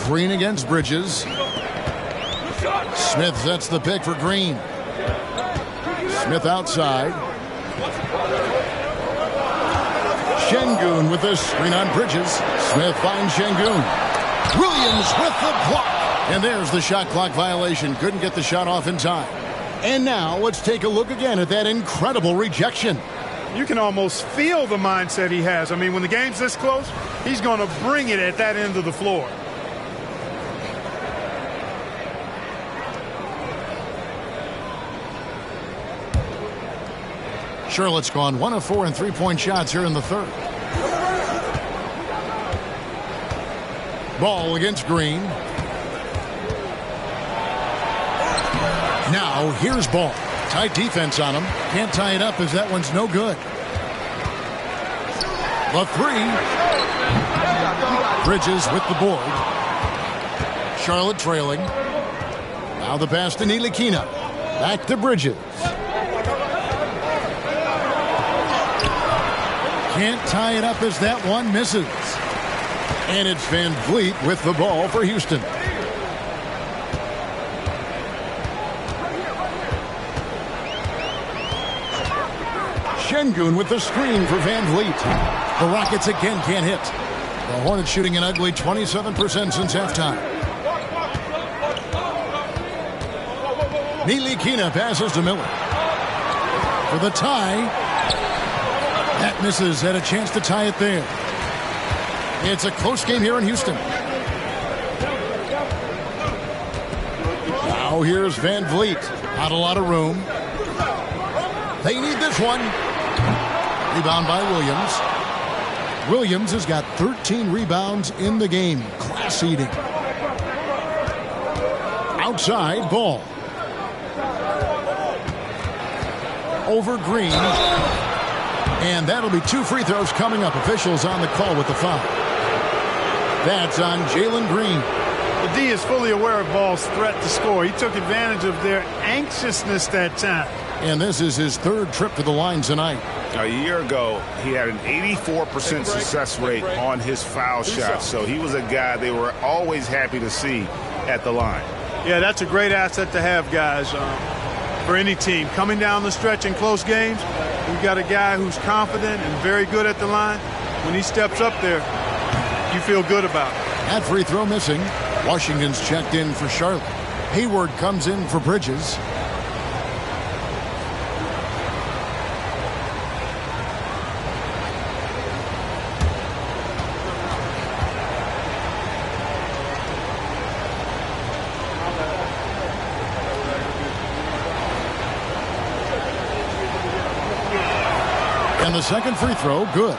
Green against Bridges. Smith sets the pick for Green. Smith outside. Şengün with the screen on Bridges. Smith finds Şengün. Williams with the block. And there's the shot clock violation. Couldn't get the shot off in time. And now let's take a look again at that incredible rejection. You can almost feel the mindset he has. I mean, when the game's this close, he's going to bring it at that end of the floor. Charlotte's gone 1 of 4 in three-point shots here in the third. Ball against Green. Now here's Ball. Tight defense on him. Can't tie it up as that one's no good. The three. Bridges with the board. Charlotte trailing. Now the pass to Ntilikina. Back to Bridges. Can't tie it up as that one misses. And it's Van Vliet with the ball for Houston. Şengün with the screen for Van Vliet. The Rockets again can't hit. The Hornets shooting an ugly 27% since halftime. Ntilikina passes to Miller. For the tie. That misses. Had a chance to tie it there. It's a close game here in Houston. Now here's Van Vliet. Not a lot of room. They need this one. Rebound by Williams. Williams has got 13 rebounds in the game. Class eating. Outside, Ball. Over Green. And that'll be 2 free throws coming up. Officials on the call with the foul. That's on Jalen Green. The D is fully aware of Ball's threat to score. He took advantage of their anxiousness that time. And this is his 3rd trip to the line tonight. A year ago, he had an 84% success rate on his foul shots. So he was a guy they were always happy to see at the line. Yeah, that's a great asset to have, guys. for any team. Coming down the stretch in close games, we've got a guy who's confident and very good at the line. When he steps up there, you feel good about it. That free throw missing. Washington's checked in for Charlotte. Hayward comes in for Bridges. And the second free throw, good.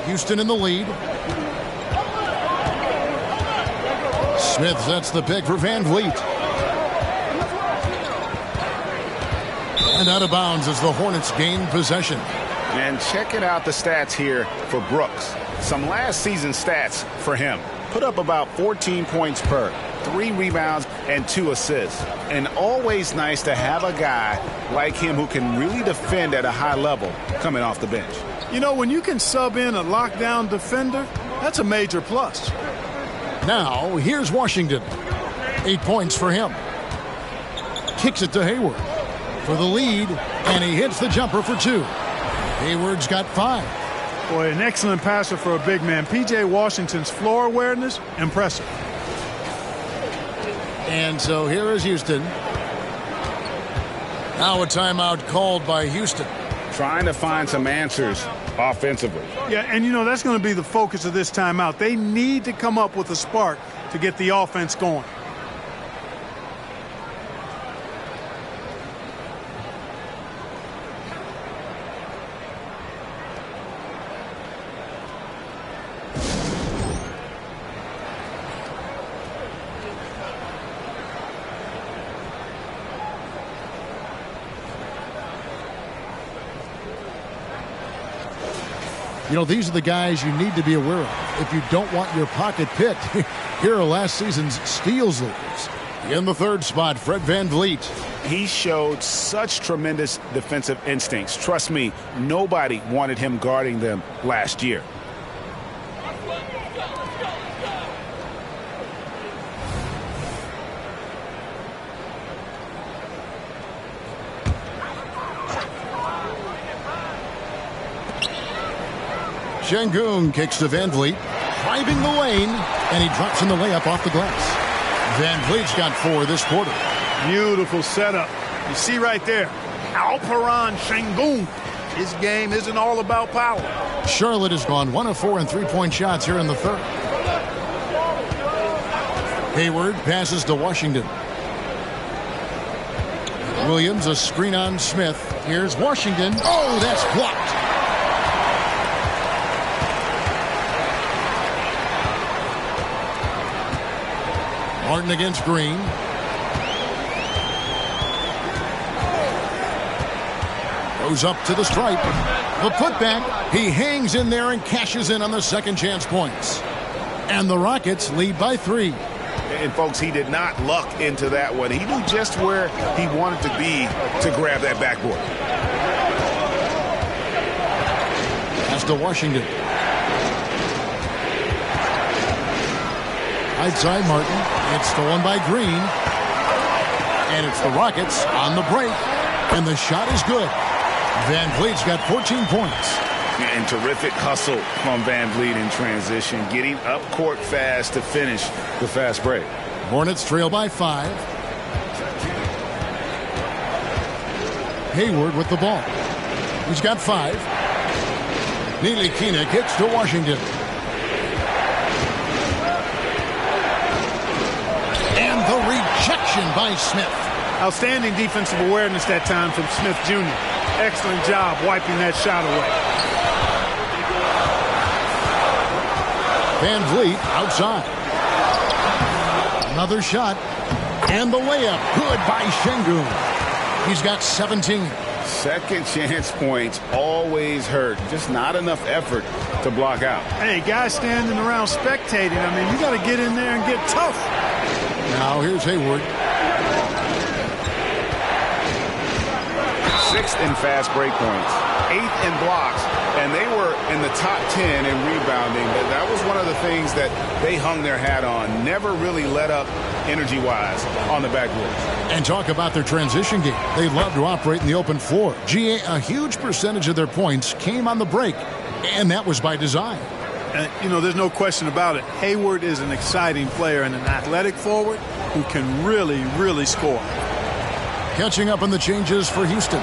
Houston in the lead. Smith sets the pick for Van Vliet. And out of bounds as the Hornets gain possession. And checking out the stats here for Brooks. Some last season stats for him. Put up about 14 points per, 3 rebounds, and 2 assists. And always nice to have a guy like him who can really defend at a high level coming off the bench. You know, when you can sub in a lockdown defender, that's a major plus. Now, here's Washington. 8 points for him. Kicks it to Hayward for the lead, and he hits the jumper for 2. Hayward's got 5. Boy, an excellent passer for a big man. P.J. Washington's floor awareness, impressive. And so here is Houston. Now a timeout called by Houston. Trying to find some answers offensively. Yeah, and you know, that's going to be the focus of this timeout. They need to come up with a spark to get the offense going. You know, these are the guys you need to be aware of if you don't want your pocket picked. Here are last season's steals leaders. In the third spot, Fred Van Vliet. He showed such tremendous defensive instincts. Trust me, nobody wanted him guarding them last year. Şengün kicks to Van Vliet, driving the lane, and he drops in the layup off the glass. Van Vliet's got 4 this quarter. Beautiful setup. You see right there, Alperen Şengün. His game isn't all about power. Charlotte has gone 1 of 4 in three-point shots here in the third. Hayward passes to Washington. Williams, a screen on Smith. Here's Washington. Oh, that's blocked. Martin against Green. Goes up to the stripe. The putback. He hangs in there and cashes in on the second chance points. And the Rockets lead by 3. And, folks, he did not luck into that one. He knew just where he wanted to be to grab that backboard. Pass to Washington. Outside Martin. It's stolen by Green. And it's the Rockets on the break. And the shot is good. Van Vliet's got 14 points. And terrific hustle from Van Vliet in transition, getting up court fast to finish the fast break. Hornets trail by 5. Hayward with the ball. He's got 5. Ntilikina kicks to Washington. And the rejection by Smith. Outstanding defensive awareness that time from Smith Jr. Excellent job wiping that shot away. Van Vliet outside. Another shot. And the layup. Good by Şengün. He's got 17. Second chance points always hurt. Just not enough effort to block out. Hey, guys standing around spectating. I mean, you got to get in there and get tough. Now here's Hayward. 6th in fast break points, 8th in blocks, and they were in the top 10 in rebounding. That was one of the things that they hung their hat on. Never really let up energy-wise on the backboards. And talk about their transition game. They love to operate in the open floor. A huge percentage of their points came on the break, and that was by design. You know, there's no question about it. Hayward is an exciting player and an athletic forward who can really, really score. Catching up on the changes for Houston.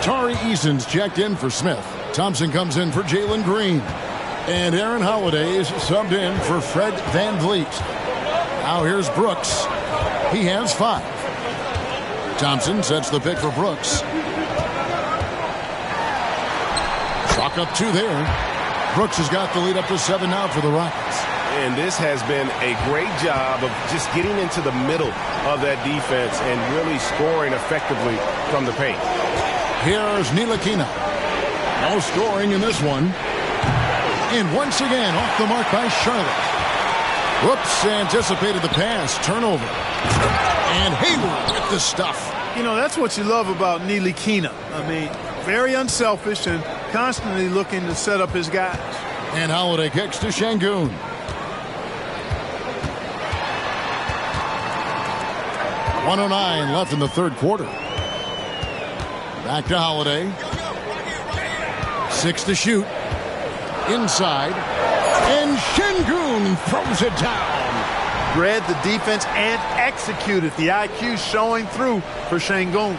Tari Eason's checked in for Smith. Thompson comes in for Jalen Green. And Aaron Holiday is subbed in for Fred VanVleet. Now here's Brooks. He has 5. Thompson sets the pick for Brooks. Chalk up 2 there. Brooks has got the lead up to 7 now for the Rockets. And this has been a great job of just getting into the middle of that defense and really scoring effectively from the paint. Here's Ntilikina. No scoring in this one. And once again, off the mark by Charlotte. Whoops, anticipated the pass. Turnover. And Hayward with the stuff. You know, that's what you love about Ntilikina. I mean, very unselfish and constantly looking to set up his guys. And Holiday kicks to Şengün. .109 left in the third quarter. Back to Holiday. 6 to shoot. Inside. And Şengün throws it down. Read the defense and executed. The IQ showing through for Şengün.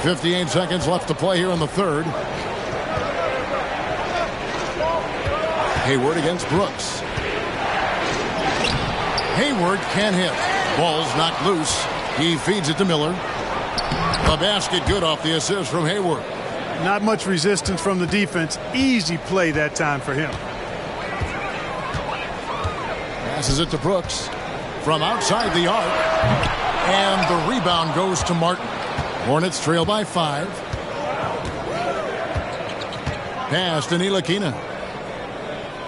.58 seconds left to play here in the third. Hayward against Brooks. Hayward can't hit. Ball's knocked loose. He feeds it to Miller. The basket good off the assist from Hayward. Not much resistance from the defense. Easy play that time for him. Passes it to Brooks from outside the arc. And the rebound goes to Martin. Hornets trail by 5. Pass to Ntilikina.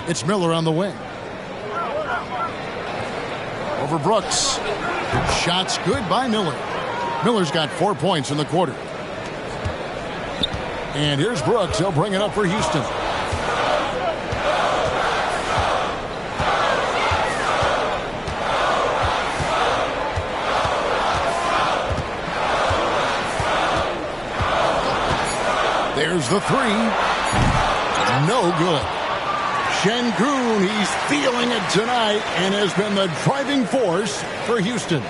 It's Miller on the wing. Over Brooks. Shots good by Miller. Miller's got 4 points in the quarter. And here's Brooks. He'll bring it up for Houston. There's the 3. No good. Şengün, he's feeling it tonight and has been the driving force for Houston.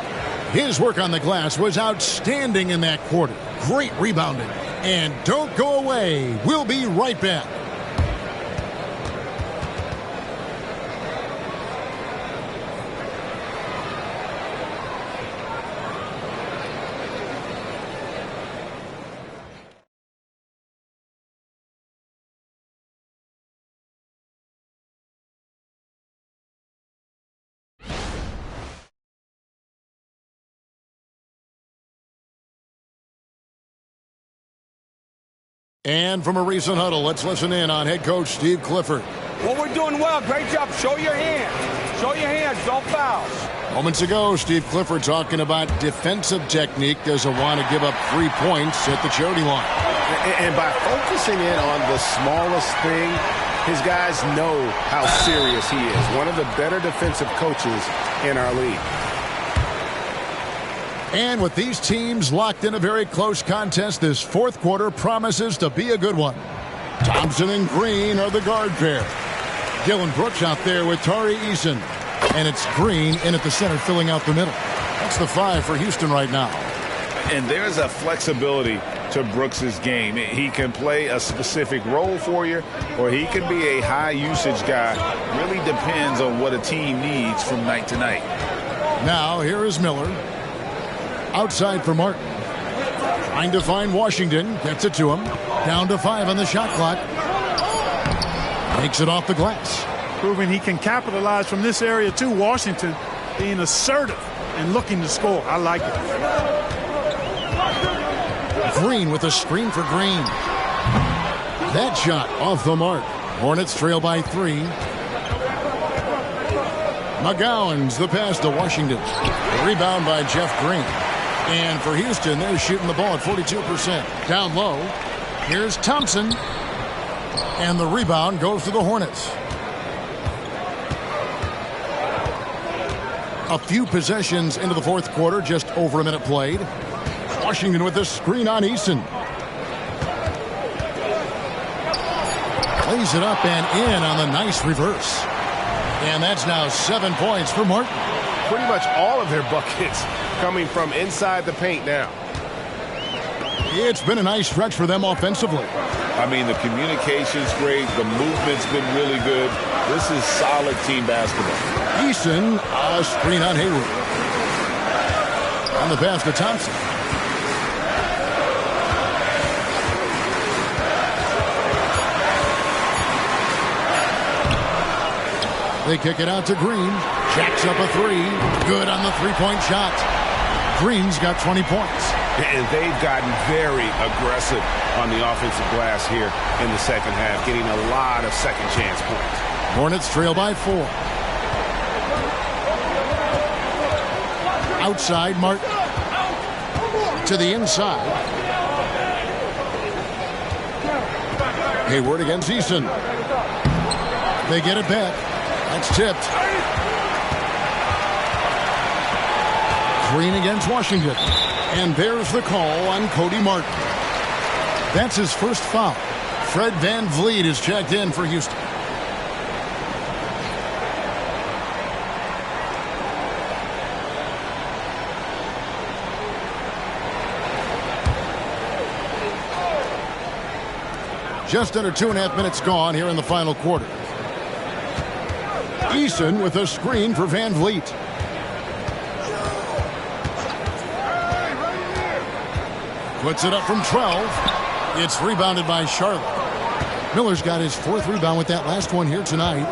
His work on the glass was outstanding in that quarter. Great rebounding. And don't go away. We'll be right back. And from a recent huddle, let's listen in on head coach Steve Clifford. Well, we're doing well. Great job. Show your hands. Show your hands. Don't foul. Moments ago, Steve Clifford talking about defensive technique. Doesn't want to give up 3 points at the charity line. And by focusing in on the smallest thing, his guys know how serious he is. One of the better defensive coaches in our league. And with these teams locked in a very close contest, this fourth quarter promises to be a good one. Thompson and Green are the guard pair. Dillon Brooks out there with Tari Eason. And it's Green in at the center filling out the middle. That's the 5 for Houston right now. And there's a flexibility to Brooks's game. He can play a specific role for you, or he can be a high-usage guy. Really depends on what a team needs from night to night. Now, here is Miller. Outside for Martin. Trying to find Washington. Gets it to him. Down to 5 on the shot clock. Makes it off the glass. Proving he can capitalize from this area too. Washington being assertive and looking to score. I like it. Green with a screen for Green. That shot off the mark. Hornets trail by 3. McGowan's the pass to Washington. Rebound by Jeff Green. And for Houston, they're shooting the ball at 42%. Down low, here's Thompson. And the rebound goes to the Hornets. A few possessions into the fourth quarter, just over a minute played. Washington with the screen on Eason. Plays it up and in on the nice reverse. And that's now 7 points for Martin. Pretty much all of their buckets coming from inside the paint now. It's been a nice stretch for them offensively. I mean, the communication's great. The movement's been really good. This is solid team basketball. Eason, a screen on Hayward. On the pass to Thompson. They kick it out to Green. Jacks up a three. Good on the three-point shot. Green's got 20 points. And they've gotten very aggressive on the offensive glass here in the second half, getting a lot of second chance points. Hornets trail by 4. Outside, Martin. To the inside. Hayward against Eason. They get it back. That's tipped. Green against Washington. And there's the call on Cody Martin. That's his first foul. Fred VanVleet is checked in for Houston. Just under 2.5 minutes gone here in the final quarter. Eason with a screen for VanVleet. Puts it up from 12. It's rebounded by Charlotte. Miller's got his 4th rebound with that last one here tonight.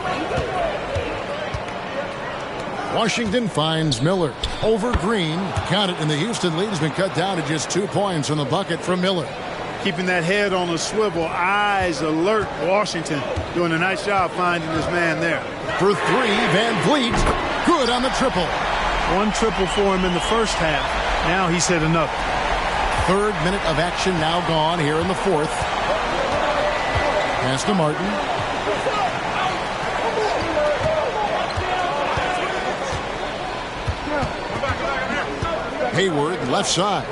Washington finds Miller over Green. Count it, and the Houston lead has been cut down to just 2 points on the bucket from Miller. Keeping that head on a swivel, eyes alert. Washington doing a nice job finding this man there. For 3, VanVleet. Good on the triple. 1 triple for him in the first half. Now he's hit another. 3rd minute of action now gone here in the 4th. Pass to Martin. Hayward, left side.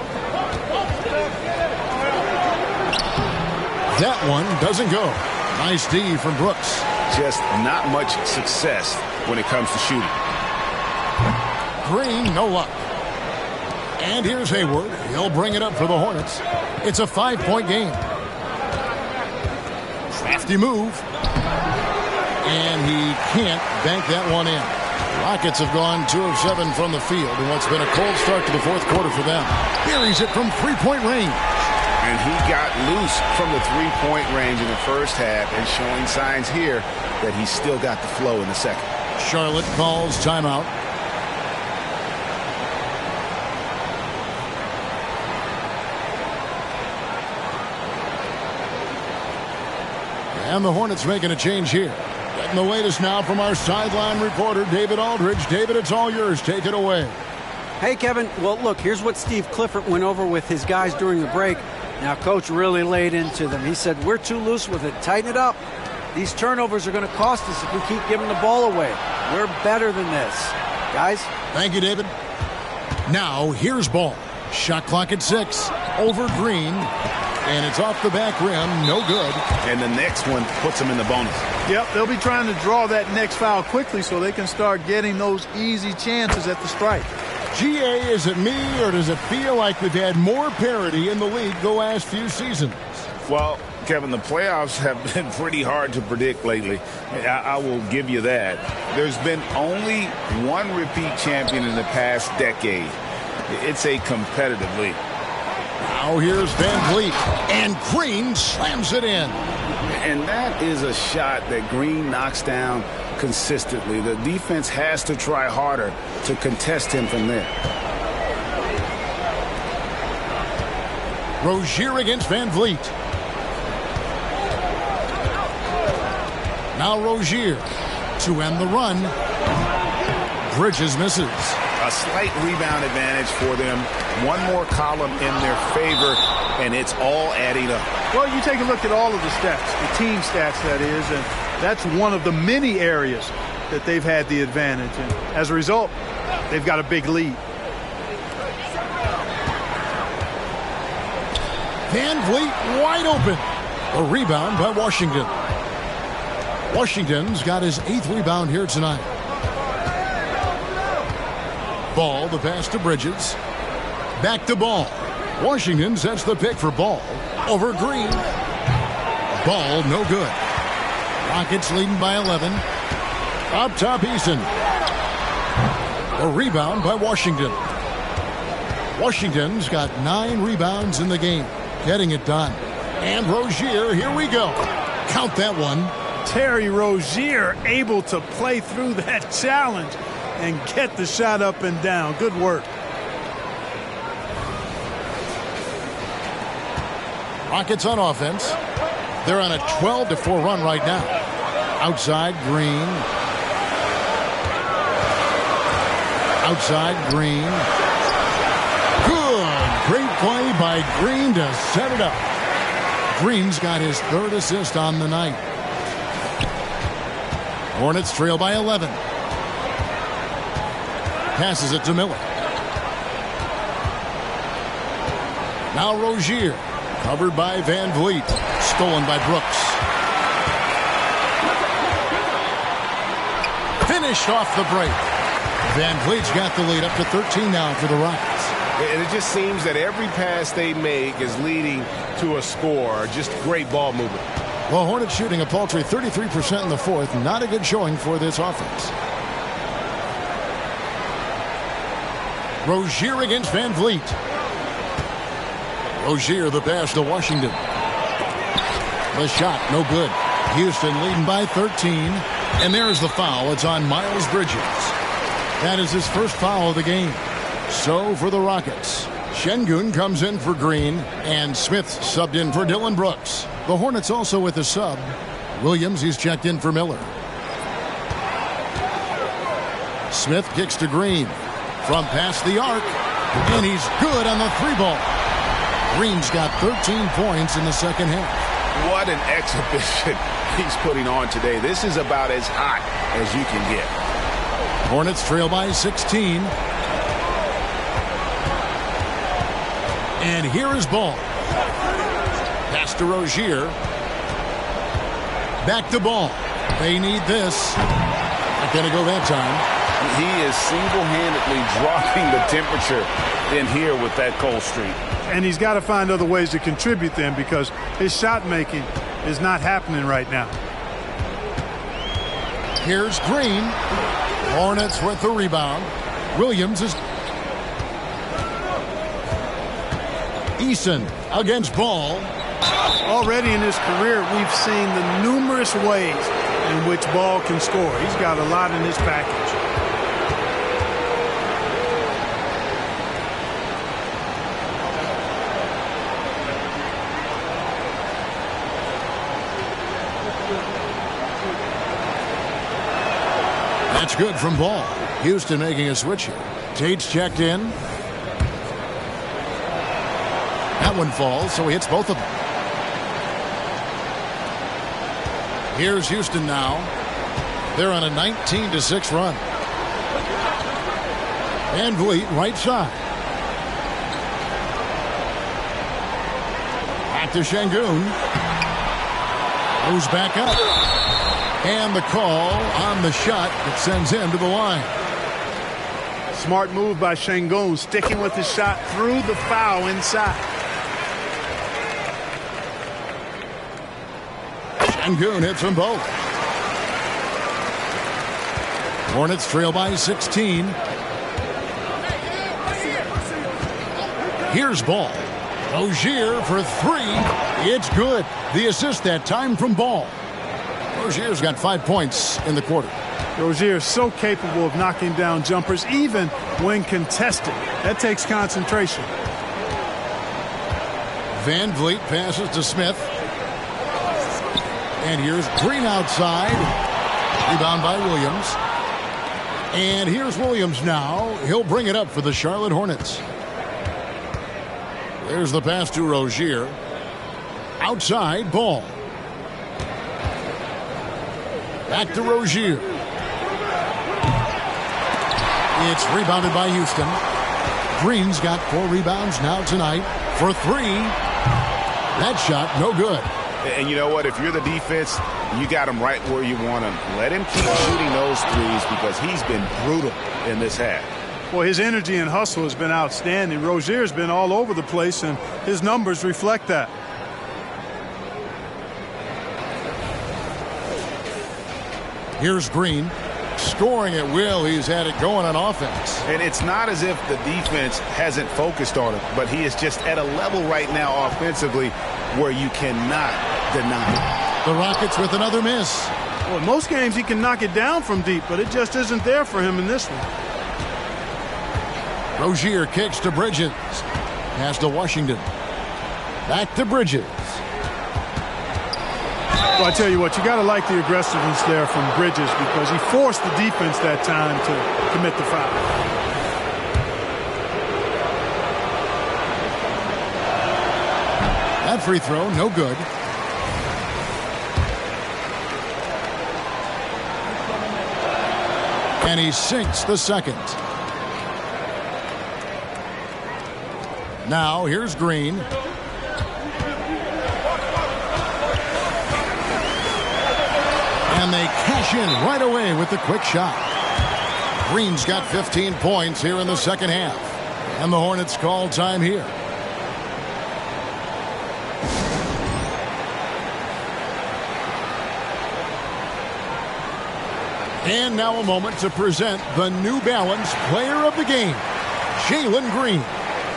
That one doesn't go. Nice D from Brooks. Just not much success when it comes to shooting. Green, no luck. And here's Hayward. He'll bring it up for the Hornets. It's a 5-point game. Crafty move. And he can't bank that one in. Rockets have gone 2 of 7 from the field in what's been a cold start to the fourth quarter for them. Buries it from 3-point range. And he got loose from the 3-point range in the first half and showing signs here that he's still got the flow in the second. Charlotte calls timeout. And the Hornets making a change here. Getting the latest now from our sideline reporter, David Aldridge. David, it's all yours. Take it away. Hey, Kevin. Well, look, here's what Steve Clifford went over with his guys during the break. Now, Coach really laid into them. He said, we're too loose with it. Tighten it up. These turnovers are going to cost us if we keep giving the ball away. We're better than this. Guys? Thank you, David. Now, here's ball. Shot clock at 6. Over Green. And it's off the back rim. No good. And the next one puts them in the bonus. Yep, they'll be trying to draw that next foul quickly so they can start getting those easy chances at the strike. GA, is it me, or does it feel like we've had more parity in the league the last few seasons? Well, Kevin, the playoffs have been pretty hard to predict lately. I will give you that. There's been only one repeat champion in the past decade. It's a competitive league. Now here's VanVleet, and Green slams it in. And that is a shot that Green knocks down consistently. The defense has to try harder to contest him from there. Rozier against VanVleet. Now Rozier to end the run. Bridges misses. A slight rebound advantage for them. One more column in their favor, and it's all adding up. Well, you take a look at all of the stats, the team stats, that is, and that's one of the many areas that they've had the advantage. And as a result, they've got a big lead. Van Vliet wide open. A rebound by Washington. Washington's got his 8th rebound here tonight. Ball, the pass to Bridges. Back to Ball. Washington sets the pick for Ball over Green. Ball, no good. Rockets leading by 11. Up top, Eason. A rebound by Washington. Washington's got 9 rebounds in the game. Getting it done. And Rozier, here we go. Count that one. Terry Rozier able to play through that challenge and get the shot up and down. Good work. Rockets on offense. They're on a 12-4 run right now. Outside, Green. Outside, Green. Good. Great play by Green to set it up. Green's got his 3rd assist on the night. Hornets trail by 11. Passes it to Miller. Now Rozier. Covered by Van Vliet. Stolen by Brooks. Finished off the break. Van Vliet's got the lead up to 13 now for the Rockets. And it just seems that every pass they make is leading to a score. Just great ball movement. Well, Hornets shooting a paltry 33% in the 4th. Not a good showing for this offense. Rozier against Van Vliet. Rozier, the pass to Washington. The shot, no good. Houston leading by 13. And there's the foul. It's on Miles Bridges. That is his first foul of the game. So for the Rockets, Şengün comes in for Green, and Smith subbed in for Dylan Brooks. The Hornets also with a sub. Williams, he's checked in for Miller. Smith kicks to Green. From past the arc, and he's good on the 3-ball. Green's got 13 points in the second half. What an exhibition he's putting on today. This is about as hot as you can get. Hornets trail by 16. And here is Ball. Pass to Rozier. Back to Ball. They need this. Not going to go that time. He is single-handedly dropping the temperature in here with that cold streak. And he's got to find other ways to contribute then, because his shot making is not happening right now. Here's Green. Hornets with the rebound. Williams is... Eason against Ball. Already in his career, we've seen the numerous ways in which Ball can score. He's got a lot in his package. That's good from Ball. Houston making a switch here. Tate's checked in. That one falls, so he hits both of them. Here's Houston now. They're on a 19-6 run. Van Vliet, right side. Back to Şengün. Goes back up. And the call on the shot that sends him to the line. Smart move by Şengün, sticking with the shot through the foul inside. Şengün hits them both. Hornets trail by 16. Here's Ball. Rozier for 3. It's good. The assist that time from Ball. Rozier's got 5 points in the quarter. Rozier is so capable of knocking down jumpers, even when contested. That takes concentration. Van Vliet passes to Smith. And here's Green outside. Rebound by Williams. And here's Williams now. He'll bring it up for the Charlotte Hornets. There's the pass to Rozier. Outside, Ball. Back to Rozier. It's rebounded by Houston. Green's got 4 rebounds now tonight for 3. That shot, no good. And you know what? If you're the defense, you got him right where you want him. Let him keep shooting those threes because he's been brutal in this half. Well, his energy and hustle has been outstanding. Rozier's been all over the place, and his numbers reflect that. Here's Green. Scoring at will. He's had it going on offense. And it's not as if the defense hasn't focused on him, but he is just at a level right now offensively where you cannot deny it. The Rockets with another miss. Well, in most games he can knock it down from deep, but it just isn't there for him in this one. Rozier kicks to Bridges. Pass to Washington. Back to Bridges. Well, I tell you what, you got to like the aggressiveness there from Bridges because he forced the defense that time to commit the foul. That free throw, no good. And he sinks the second. Now here's Green. And they cash in right away with the quick shot. Green's got 15 points here in the second half. And the Hornets call time here. And now a moment to present the New Balance Player of the Game, Jalen Green.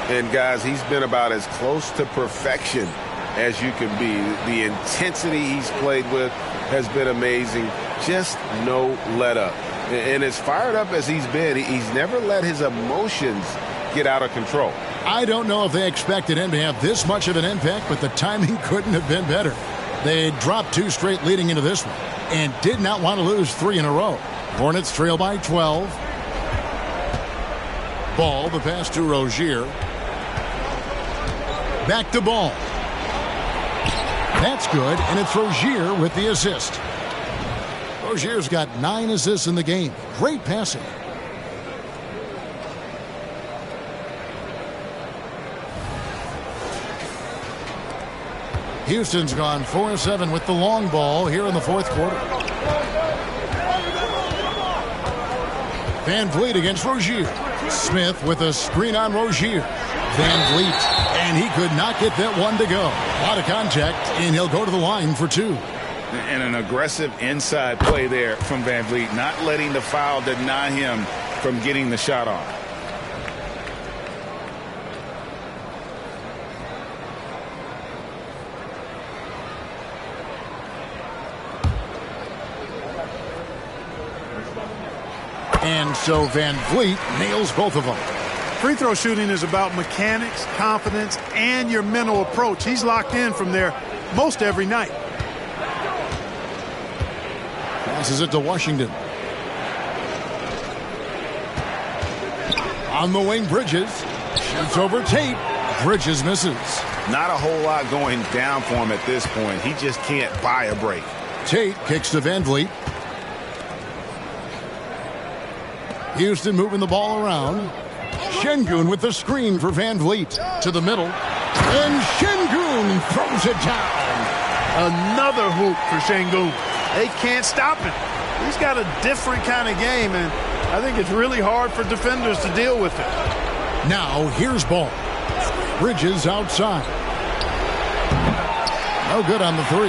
And guys, he's been about as close to perfection as you can be. The intensity he's played with has been amazing. Just no let up. And as fired up as he's been, he's never let his emotions get out of control. I don't know if they expected him to have this much of an impact, but the timing couldn't have been better. They dropped 2 straight leading into this one and did not want to lose 3 in a row. Hornets trail by 12. Ball, the pass to Rozier. Back to Ball. That's good, and it's Rozier with the assist. Rozier's got 9 assists in the game. Great passing. Houston's gone 4-7 with the long ball here in the fourth quarter. Van Vliet against Rozier. Smith with a screen on Rozier. Van Vliet, and he could not get that one to go. A lot of contact, and he'll go to the line for 2. And an aggressive inside play there from Van Vliet, not letting the foul deny him from getting the shot off. And so Van Vliet nails both of them. Free throw shooting is about mechanics, confidence, and your mental approach. He's locked in from there most every night. Passes it to Washington. On the wing, Bridges. Shoots over Tate. Bridges misses. Not a whole lot going down for him at this point. He just can't buy a break. Tate kicks to Van Vliet. Houston moving the ball around. Şengün with the screen for Van Vliet to the middle. And Şengün throws it down. Another hoop for Şengün. They can't stop him. He's got a different kind of game, and I think it's really hard for defenders to deal with it. Now here's Ball. Bridges outside. No good on the 3.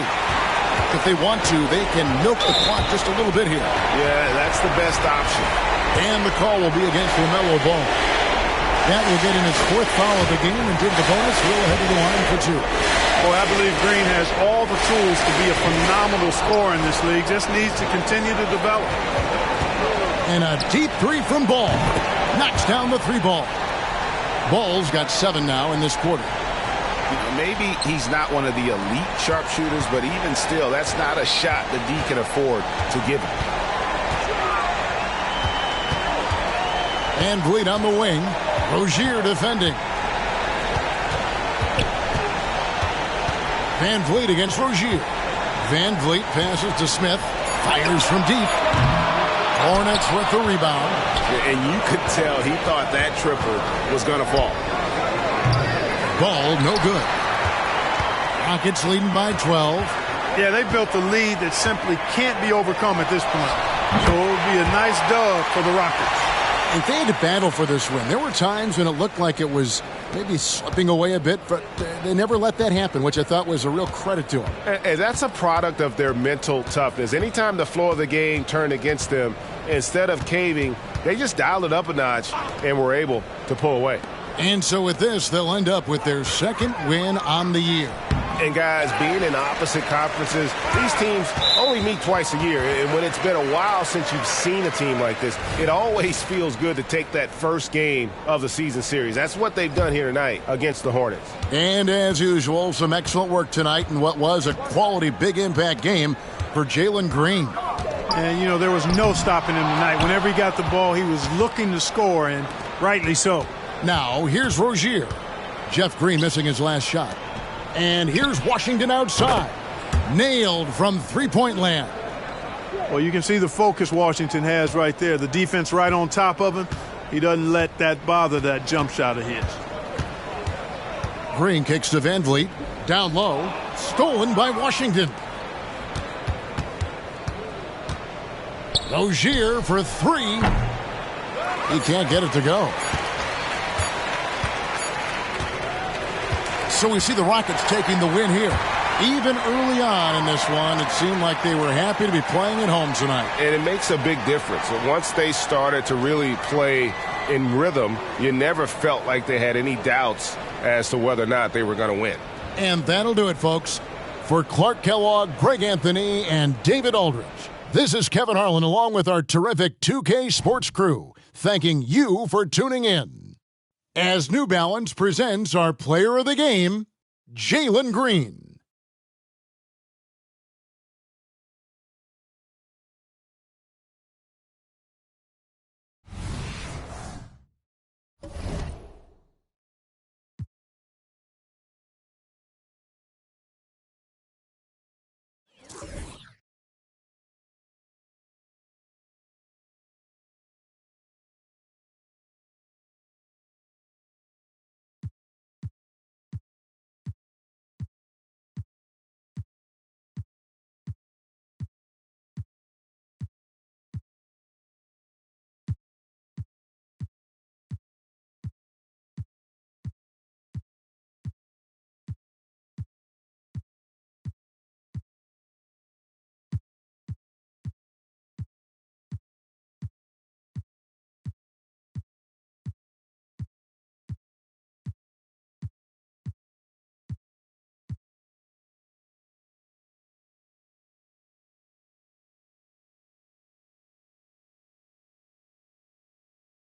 If they want to, they can milk the clock just a little bit here. Yeah, that's the best option. And the call will be against LaMelo Ball. That will get in his 4th foul of the game and dig the bonus. He'll head to the line for 2. Boy, I believe Green has all the tools to be a phenomenal scorer in this league. Just needs to continue to develop. And a deep 3 from Ball. Knocks down the 3 ball. Ball's got 7 now in this quarter. Maybe he's not one of the elite sharpshooters, but even still, that's not a shot that D can afford to give him. Van Vliet on the wing. Rozier defending. Van Vliet against Rozier. Van Vliet passes to Smith. Fires from deep. Hornets with the rebound. And you could tell he thought that triple was going to fall. Ball no good. Rockets leading by 12. Yeah, they built a lead that simply can't be overcome at this point. So it would be a nice dub for the Rockets. And they had to battle for this win. There were times when it looked like it was maybe slipping away a bit, but they never let that happen, which I thought was a real credit to them. And that's a product of their mental toughness. Anytime the flow of the game turned against them, instead of caving, they just dialed it up a notch and were able to pull away. And so with this, they'll end up with their second win on the year. And guys, being in opposite conferences, these teams only meet twice a year. And when it's been a while since you've seen a team like this, it always feels good to take that first game of the season series. That's what they've done here tonight against the Hornets. And as usual, some excellent work tonight in what was a quality big impact game for Jalen Green. And, you know, there was no stopping him tonight. Whenever he got the ball, he was looking to score, and rightly so. Now, here's Rozier. Jeff Green missing his last shot. And here's Washington outside. Nailed from three-point land. Well, you can see the focus Washington has right there. The defense right on top of him. He doesn't let that bother that jump shot of his. Green kicks to Van Vliet. Down low. Stolen by Washington. Rozier for three. He can't get it to go. So we see the Rockets taking the win here. Even early on in this one, it seemed like they were happy to be playing at home tonight. And it makes a big difference. Once they started to really play in rhythm, you never felt like they had any doubts as to whether or not they were going to win. And that'll do it, folks. For Clark Kellogg, Greg Anthony, and David Aldridge, this is Kevin Harlan along with our terrific 2K Sports crew, thanking you for tuning in. As New Balance presents our player of the game, Jalen Green.